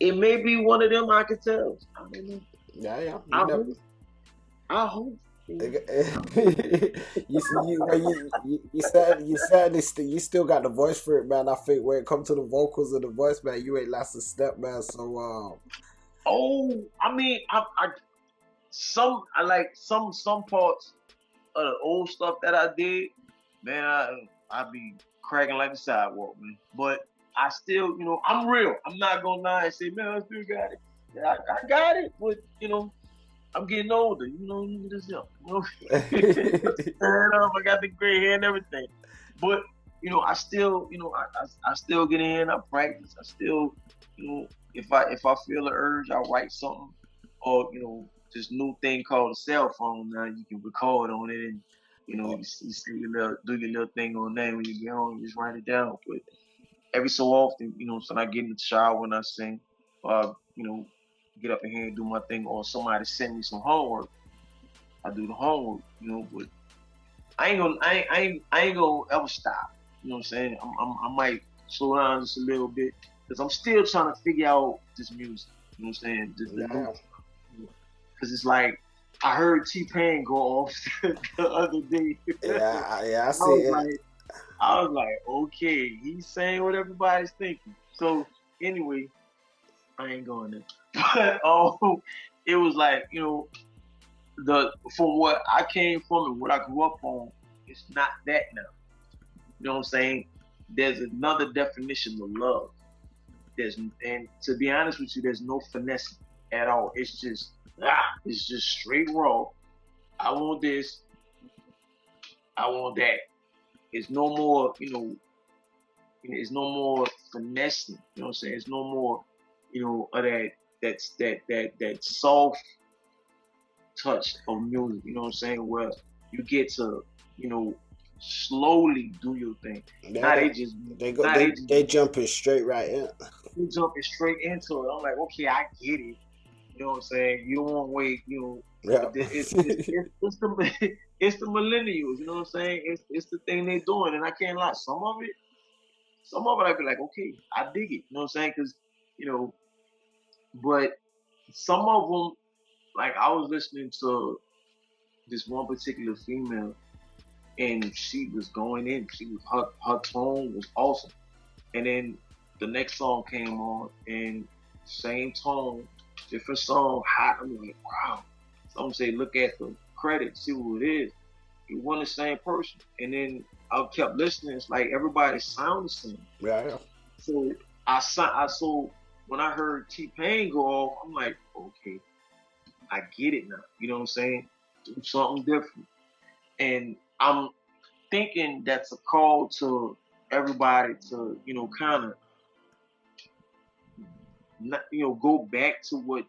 it may be one of them I can tell. I don't know. Yeah, yeah. I hope. I hope. You still got the voice for it, man. I think when it comes to the vocals and the voice, man, you ain't lost a step, man. So Oh, I mean, I like some parts of the old stuff that I did, man. I be cracking like the sidewalk, man. But I still, I'm real. I'm not gonna lie and say, man, I still got it. Yeah, I got it, but I'm getting older. This young. I got the gray hair and everything. But I still, I still get in. I practice. I still, if I feel an urge, I'll write something, or this new thing called a cell phone. Now you can record on it, and you see do your little thing on there. When you get home, you just write it down. But every so often, so I get in the shower when I sing, get up in here and do my thing, or somebody send me some homework, I do the homework, but I ain't gonna ever stop. You know what I'm saying? I might slow down just a little bit because I'm still trying to figure out this music. You know what I'm saying? Because it's like I heard T-Pain go off the other day. Yeah, I see it. I was like, okay, he's saying what everybody's thinking. So anyway, I ain't going there. But it was like, from what I came from and what I grew up on, it's not that now. You know what I'm saying? There's another definition of love. And to be honest with you, there's no finesse at all. It's just straight raw. I want this. I want that. It's no more, it's no more finessing. You know what I'm saying? It's no more, of that soft touch of music. You know what I'm saying? Where you get to, slowly do your thing. Now they jumping straight right in. They jumping straight into it. I'm like, okay, I get it. You know what I'm saying? You don't want to wait. Yeah. It's the millennials. You know what I'm saying? It's the thing they're doing, and I can't lie. Some of it, I'd be like, okay, I dig it. You know what I'm saying? Because but some of them, like I was listening to this one particular female, and she was going in. Her tone was awesome, and then the next song came on, and same tone, different song, hot. I'm like, wow. Some say look at the credit, see who it is. It wasn't the same person, and then I kept listening. It's like everybody sounds the same. Yeah. So so when I heard T-Pain go off, I'm like, okay, I get it now. You know what I'm saying? Do something different. And I'm thinking that's a call to everybody to, kind of, go back to what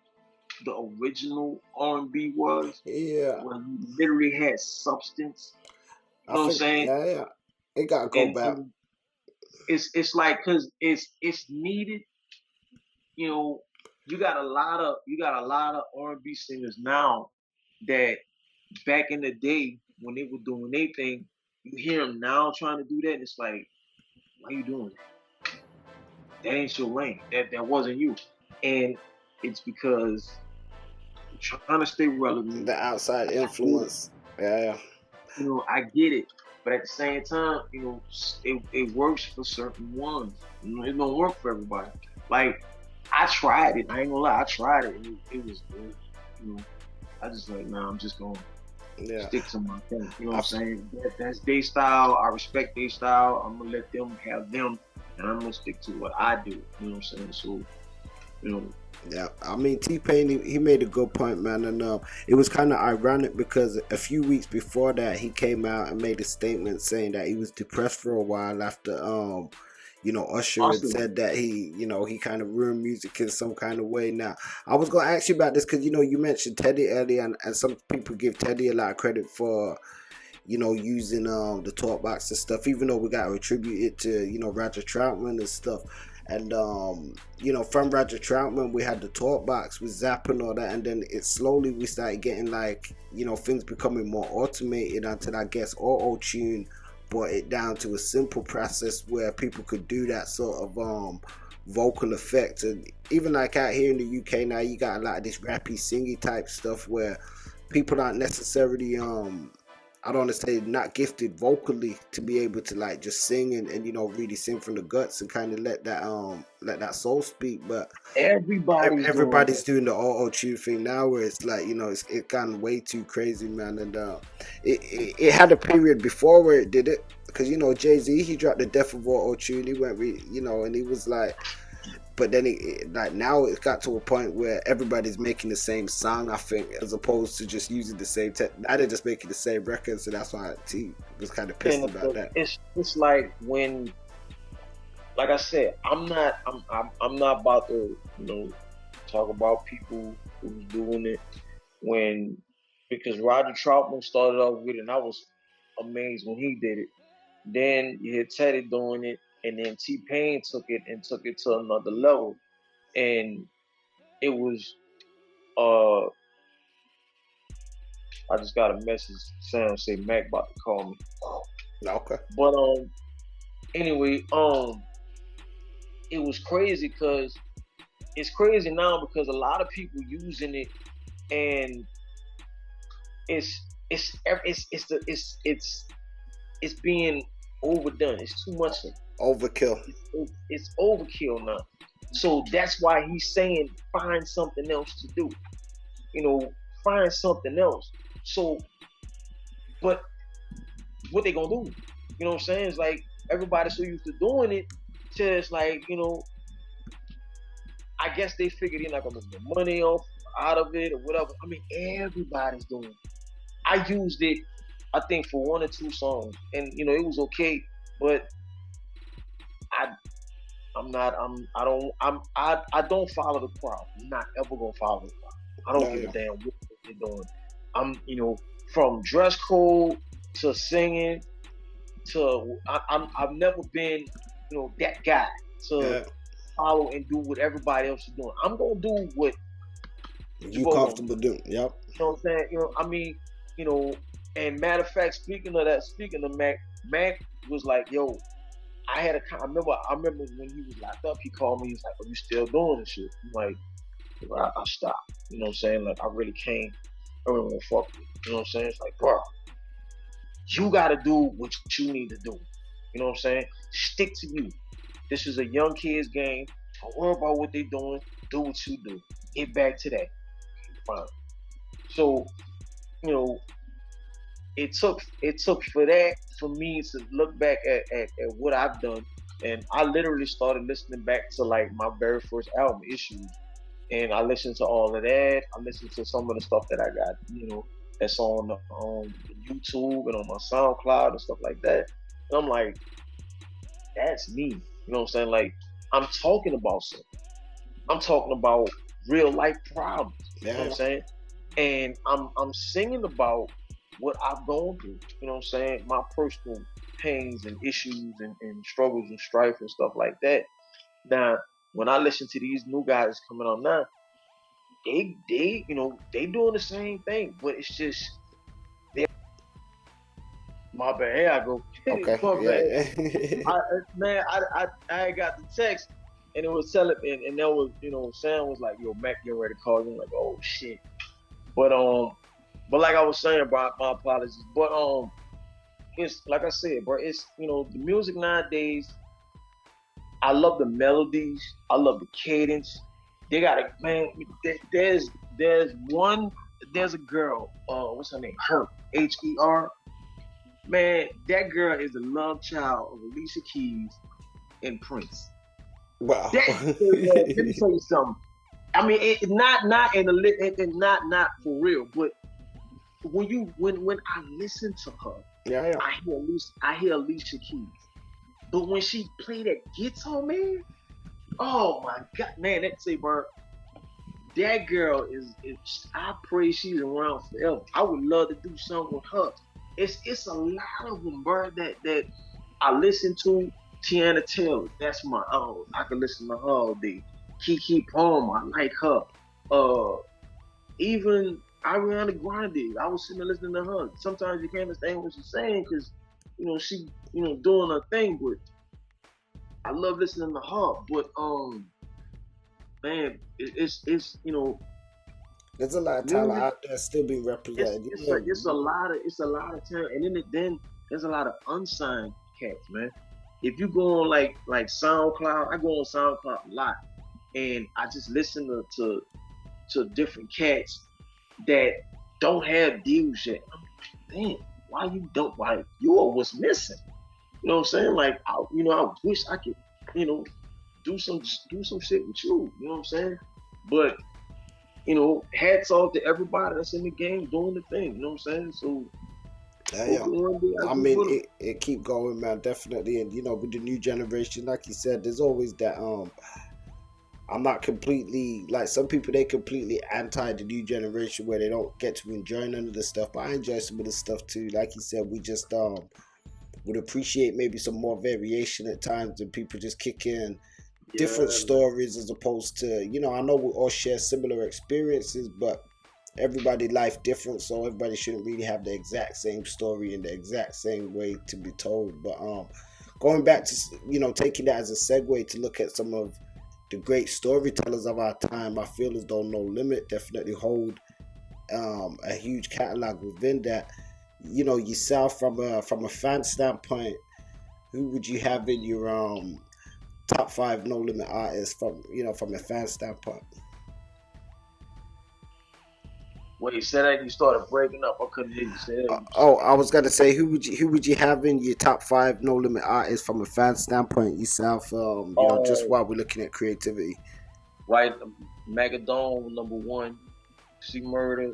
the original R&B was. Yeah. When you literally had substance. You know what I'm saying? Yeah. It gotta go back. It's like, cause it's needed. You got a lot of R&B singers now that back in the day when they were doing their thing, you hear them now trying to do that, and it's like, why you doing that? That ain't your lane. That wasn't you. And it's because you're trying to stay relevant. The outside influence. Yeah. I get it. But at the same time, it works for certain ones. It don't work for everybody. Like, I tried it. I ain't gonna lie. I tried it. And it was good. I just like, nah, I'm just gonna stick to my thing. You know what I'm saying? That's their style. I respect their style. I'm gonna let them have them, and I'm gonna stick to what I do. You know what I'm saying? So, Yeah, I mean, T-Pain, he made a good point, man, and it was kind of ironic because a few weeks before that, he came out and made a statement saying that he was depressed for a while after, Usher had said that he kind of ruined music in some kind of way. Now, I was going to ask you about this because, you mentioned Teddy earlier, and some people give Teddy a lot of credit for, using the talk box and stuff, even though we got to attribute it to, Roger Troutman and stuff. And from Roger Troutman we had the talk box with Zap and all that, and then it slowly we started getting like things becoming more automated until I guess auto-tune brought it down to a simple process where people could do that sort of vocal effect. And even like out here in the UK now, you got a lot of this rappy singy type stuff where people aren't necessarily I don't want to say not gifted vocally to be able to like just sing and you know really sing from the guts and kind of let that soul speak. But everybody's doing the auto tune thing now, where it's like, you know, it's gone way too crazy, man. And it had a period before where it did it, because you know Jay-Z, he dropped the death of auto tune. He went, you know, and he was like. But then like now it got to a point where everybody's making the same song, I think, as opposed to just using the same now they're just making the same record. So that's why T was kind of pissed about that. It's like when, like I said, I'm not about to, you know, talk about people who's doing it because Roger Troutman started off with it, and I was amazed when he did it. Then you hear Teddy doing it, and then T-Pain took it to another level. And it was, I just got a message say Mac about to call me. Okay. But anyway, it was crazy because it's crazy now because a lot of people using it, and it's being overdone. It's too much. Overkill. It's overkill now. So that's why he's saying find something else to do. You know, find something else. So, but what they gonna do? You know what I'm saying? It's like everybody's so used to doing it, just like, you know, I guess they figured they're not gonna make no money out of it or whatever. I mean, everybody's doing it. I used it, I think, for 1 or 2 songs, and you know, it was okay, but I don't follow the crowd. I'm not ever gonna follow the crowd. I don't give a damn what they're doing. I'm, you know, from dress code to singing to I've never been, you know, that guy to follow and do what everybody else is doing. I'm gonna do what you comfortable doing. Yep. You know what I'm saying? You know, I mean, you know, and matter of fact, speaking of Mac was like, yo, I remember when he was locked up, he called me, he was like, are you still doing this shit? I'm like, I stopped. You know what I'm saying? Like, I really can't, I really want to fuck with you. You know what I'm saying? It's like, bro, you gotta do what you need to do. You know what I'm saying? Stick to you. This is a young kid's game. Don't worry about what they're doing. Do what you do. Get back to that. Fine. So, you know, it took for me to look back at what I've done, and I literally started listening back to like my very first album, Issues, and I listened to all of that. I listened to some of the stuff that I got, you know, that's on YouTube and on my SoundCloud and stuff like that. And I'm like, that's me. You know what I'm saying? Like, I'm talking about something. I'm talking about real life problems. You know what I'm saying? And I'm singing about what I've gone through. You know what I'm saying? My personal pains and issues and struggles and strife and stuff like that. Now, when I listen to these new guys coming on now, they you know, they doing the same thing, but it's just my bad. Here I go. Okay. I got the text, and it was telling, and that was, you know, Sam was like, "Yo, Mac, getting ready to call you." I'm like, "Oh shit," but like I was saying, bro, my apologies. But it's like I said, bro. It's, you know, the music nowadays. I love the melodies. I love the cadence. They got a man. There's a girl. What's her name? Her. Man, that girl is the love child of Alicia Keys and Prince. Wow. Let me tell you something. I mean, it not for real, but when I listen to her, I hear Alicia Keys. But when she played that guitar, man, oh my God, man, that's it, bro. That girl is I pray she's around forever. I would love to do something with her. It's a lot of them, bro, that I listen to. Tiana Taylor, that's my own. I can listen to her all day. Keke Palmer, I like her. Even Ariana Grande, I was sitting there listening to her. Sometimes you can't understand what she's saying because she, doing her thing. But I love listening to her. But man, it's There's a lot of talent music. out there still being represented. It's a lot of talent, and then there's a lot of unsigned cats, man. If you go on like SoundCloud, I go on SoundCloud a lot, and I just listen to different cats that don't have deals yet. I'm like, damn, why you don't? Why you are what's missing? You know what I'm saying? Like, I wish I could, do some shit with you. You know what I'm saying? But hats off to everybody that's in the game doing the thing. You know what I'm saying? So Yeah. one day I mean, it keep going, man, definitely. And with the new generation, like you said, there's always that. I'm not completely like some people. They completely anti the new generation where they don't get to enjoy none of the stuff. But I enjoy some of the stuff too. Like you said, we just would appreciate maybe some more variation at times, and people just kick in different stories as opposed to I know we all share similar experiences, but everybody life different, so everybody shouldn't really have the exact same story in the exact same way to be told. But going back to taking that as a segue to look at some of the great storytellers of our time, I feel as though No Limit definitely hold a huge catalog within that. Yourself from a fan standpoint, who would you have in your top 5 No Limit artists from a fan standpoint? Wait, you said that you started breaking up. I couldn't hear you say that. I was gonna say who would you have in your top 5 No Limit artists from a fan standpoint yourself? Just while we're looking at creativity. Right, Magadon #1, C Murder,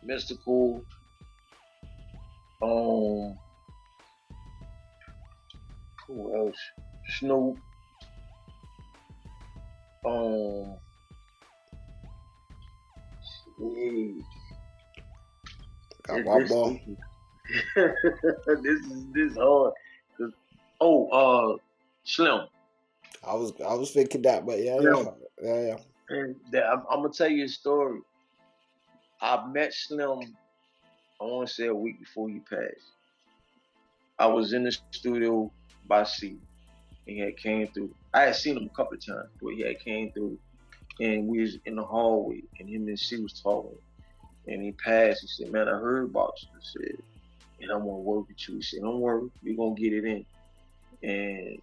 Mystical, who else? Snoop, Got one more. This hard. Slim. I was thinking that, but yeah. And I'm gonna tell you a story. I met Slim, I want to say a week before he passed. I was in the studio by C. He had came through. I had seen him a couple of times, but he had came through, and we was in the hallway, and him and C was talking. And he passed. He said, "Man, I heard about you." I said, "And I want to work with you." He said, "Don't worry, we're gonna get it in." And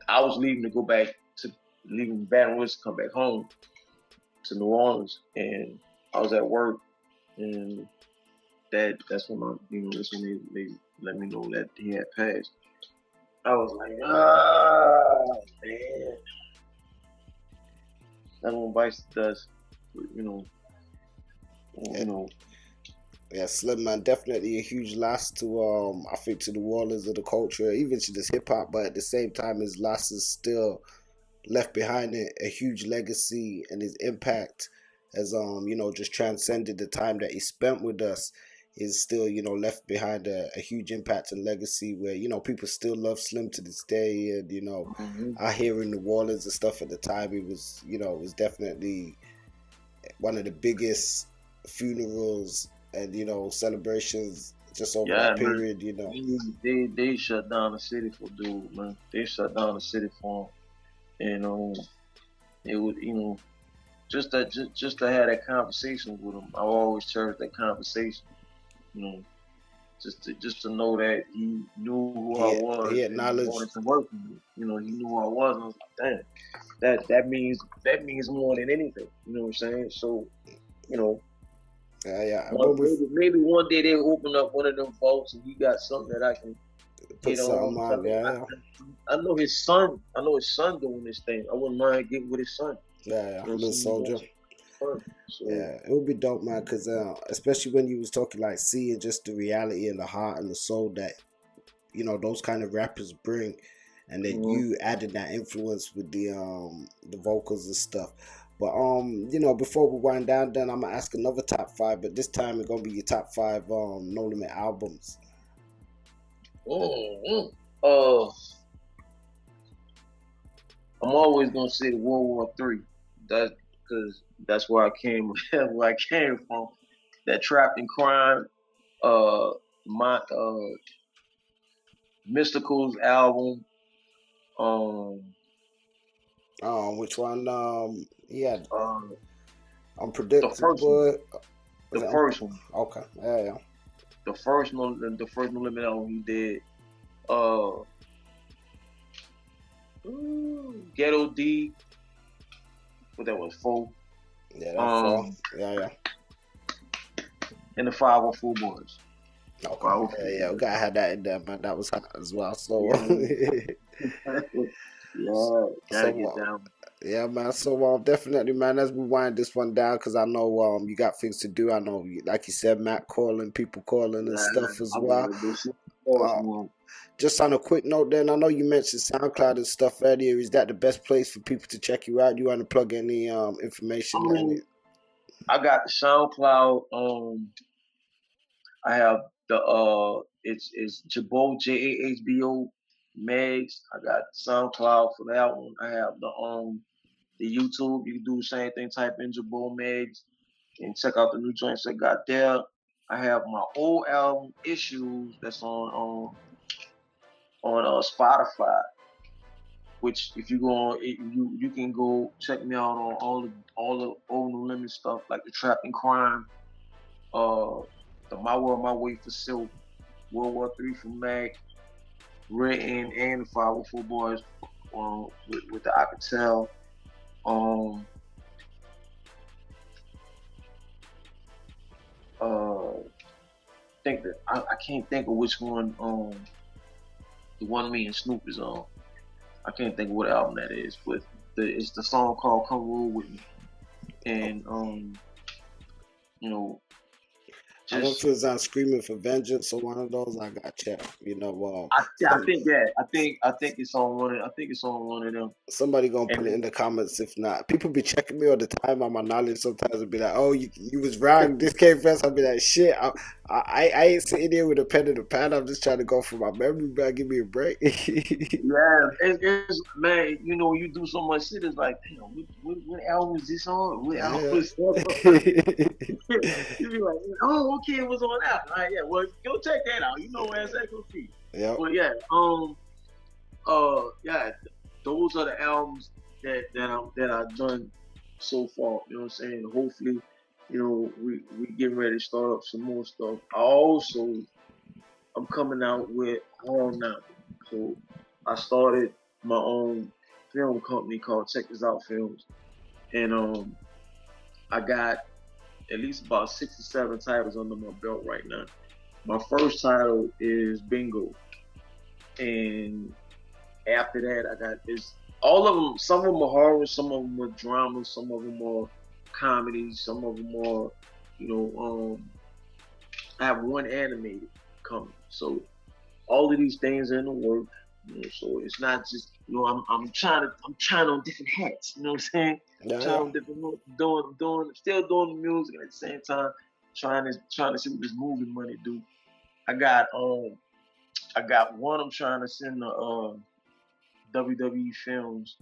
I was leaving Baton Rouge to come back home to New Orleans, and I was at work, and that's when they let me know that he had passed. I was like, man, that's what Vice does, Yeah, Slim, man, definitely a huge loss to I think to the Warlords of the culture, even to this hip hop. But at the same time, his loss is still left behind a huge legacy, and his impact has just transcended the time that he spent with us. Is still left behind a huge impact and legacy where people still love Slim to this day. And I hear in the Warlords and stuff at the time, it was it was definitely one of the biggest funerals and celebrations just over that period. They shut down the city for dude, man. They shut down the city for him, and it would just to have that conversation with him. I always cherish that conversation. Just to know that he knew who I was. He acknowledged. He wanted to work with me. He knew who I was. And I was like, damn, that means more than anything. You know what I'm saying? So, Yeah. Maybe one day they'll open up one of them vaults and he got something that I can put something on. Yeah. I know his son doing this thing. I wouldn't mind getting with his son. Yeah, Little Soldier. So, yeah, it would be dope, man, because especially when you was talking like seeing just the reality and the heart and the soul that those kind of rappers bring, and then you added that influence with the vocals and stuff. But before we wind down, then I'm gonna ask another top 5, but this time it's gonna be your top 5 No Limit albums. I'm always gonna say World War III. That's because that's where I came from. That Trapped in Crime, my Mystical's album. Which one? Yeah, Uh, the first one. unpredictable. Was The it first one. okay? Yeah. The first No Limit album he did. Uh, Ghetto D. What that was 4. Yeah, that's all. Yeah. And the 504 Boyz. Okay. Yeah, we gotta have that in there, man. That was hot as well. So, Yeah, gotta get down. Yeah, man. So, definitely, man. Let's wind this one down because I know you got things to do. I know, like you said, Matt calling, people calling and stuff as well. Just on a quick note, then I know you mentioned SoundCloud and stuff earlier. Is that the best place for people to check you out? You want to plug any information? I got the SoundCloud. I have the it's JAHBO JAHBO Megs. I got SoundCloud for that one. I have the YouTube. You can do the same thing. Type in JAHBO Megs and check out the new joints I got there. I have my old album Issues that's on Spotify. Which if you go on, you can go check me out on all the old No Limit stuff like the Trap and Crime, the My World My Way for Silk, World War III for Mac, written and the 504 Boyz with the I Could Tell. Think that I can't think of which one the one me and Snoop is on. I can't think of what album that is, but it's the song called "Come Roll With Me," and you know, I don't know if it's on Screaming for Vengeance or one of those. I got checked. You know, I think it's on one. I think it's on one of them. Somebody gonna put it in the comments. If not, people be checking me all the time on my knowledge. Sometimes it'll be like, "Oh, you was wrong. This came first." I'll be like, "Shit, I ain't sitting here with a pen and a pad. I'm just trying to go for my memory back. Give me a break." Yeah, it's man. You know, you do so much shit. It's like, damn, what album is this on? What album is that? You be like, oh, okay, it was on that. All right, yeah, well, go check that out. You know where it's at, go see. Yeah. But yeah, yeah, those are the albums that I've done so far. You know what I'm saying? Hopefully, you know, we getting ready to start up some more stuff. I'm coming out with horror now. So I started my own film company called Check This Out Films, and I got at least about 67 titles under my belt right now. My first title is Bingo, and after that I got this. All of them, some of them are horror, some of them are drama, some of them are comedy, some of them are, you know, I have one animated coming. So all of these things are in the work. You know, so it's not just, you know, I'm trying on different hats. You know what I'm saying? Yeah. Trying on different, still doing the music and at the same time trying to see what this movie money do. I got one I'm trying to send to WWE Films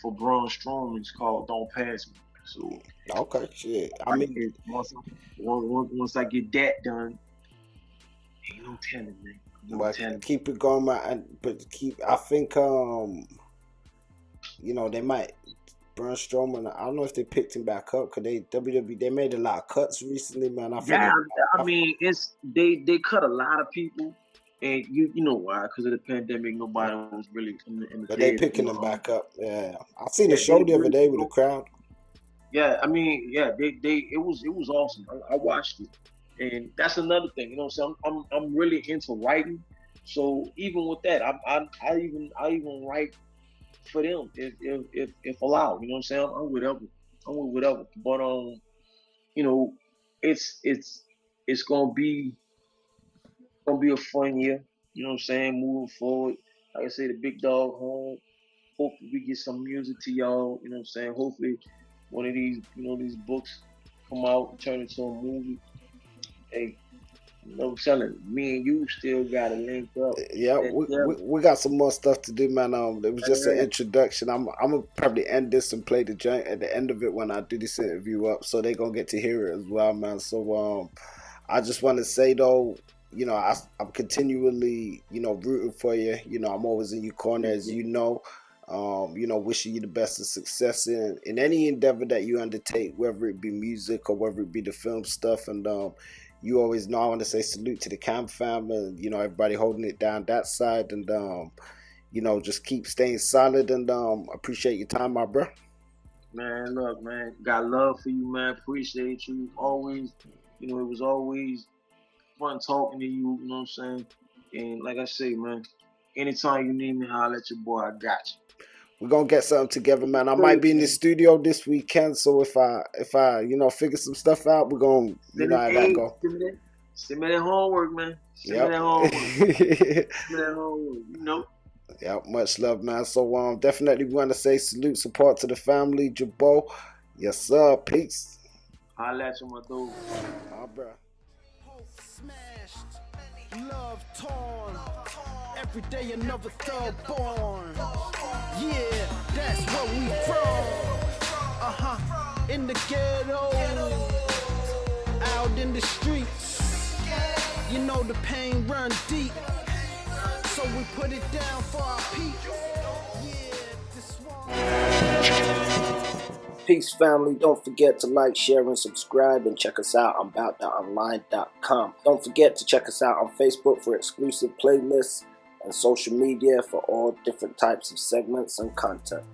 for Braun Strowman. It's called Don't Pass Me. So okay, shit. I mean, once I get that done, ain't no telling, man. But keep it going, man. But I think, you know, they might. Braun Strowman, I don't know if they picked him back up because WWE they made a lot of cuts recently, man. I mean, it's they cut a lot of people, and you know why? Because of the pandemic, nobody was really in the. But they picking them back up. Yeah, I seen a show the other day with a crowd. Yeah, I mean, yeah, it was awesome. I watched it. And that's another thing, you know. So I'm really into writing. So even with that, I even write for them if allowed. You know what I'm saying? I'm with whatever. But you know, it's gonna be a fun year. You know what I'm saying? Moving forward, like I say, the big dog home. Hopefully we get some music to y'all. You know what I'm saying? Hopefully one of these these books come out and turn into a movie. Hey, no telling. Me and you still gotta link up. Yeah, we got some more stuff to do, man. It was just an introduction. I'm gonna probably end this and play the joint at the end of it when I do this interview up, so they gonna get to hear it as well, man. So I just want to say though, you know, I'm continually, you know, rooting for you. You know, I'm always in your corner, as you know. You know, wishing you the best of success in any endeavor that you undertake, whether it be music or whether it be the film stuff. And you always know I want to say salute to the Cam fam and, you know, everybody holding it down that side. And you know, just keep staying solid, and appreciate your time, my bro. Man, look, man, got love for you, man. Appreciate you. Always, you know, it was always fun talking to you, you know what I'm saying? And like I say, man, anytime you need me, holler at your boy, I got you. We're gonna get something together, man. I might be in the studio this weekend, so if I you know, figure some stuff out, we're gonna, you know how that go. Send me that homework, man. Send me that homework. Send me that homework, you know. Yeah, much love, man. So definitely want to say salute, support to the family, Jahbo. Yes, sir. Peace. Holla at you, my dude. Bro. Smashed, love torn, every day another thug born. Yeah, that's where we from. In the ghetto, out in the streets. You know the pain run deep, so we put it down for our people. Yeah, this one. Peace, family. Don't forget to like, share, and subscribe, and check us out on about.online.com. Don't forget to check us out on Facebook for exclusive playlists and social media for all different types of segments and content.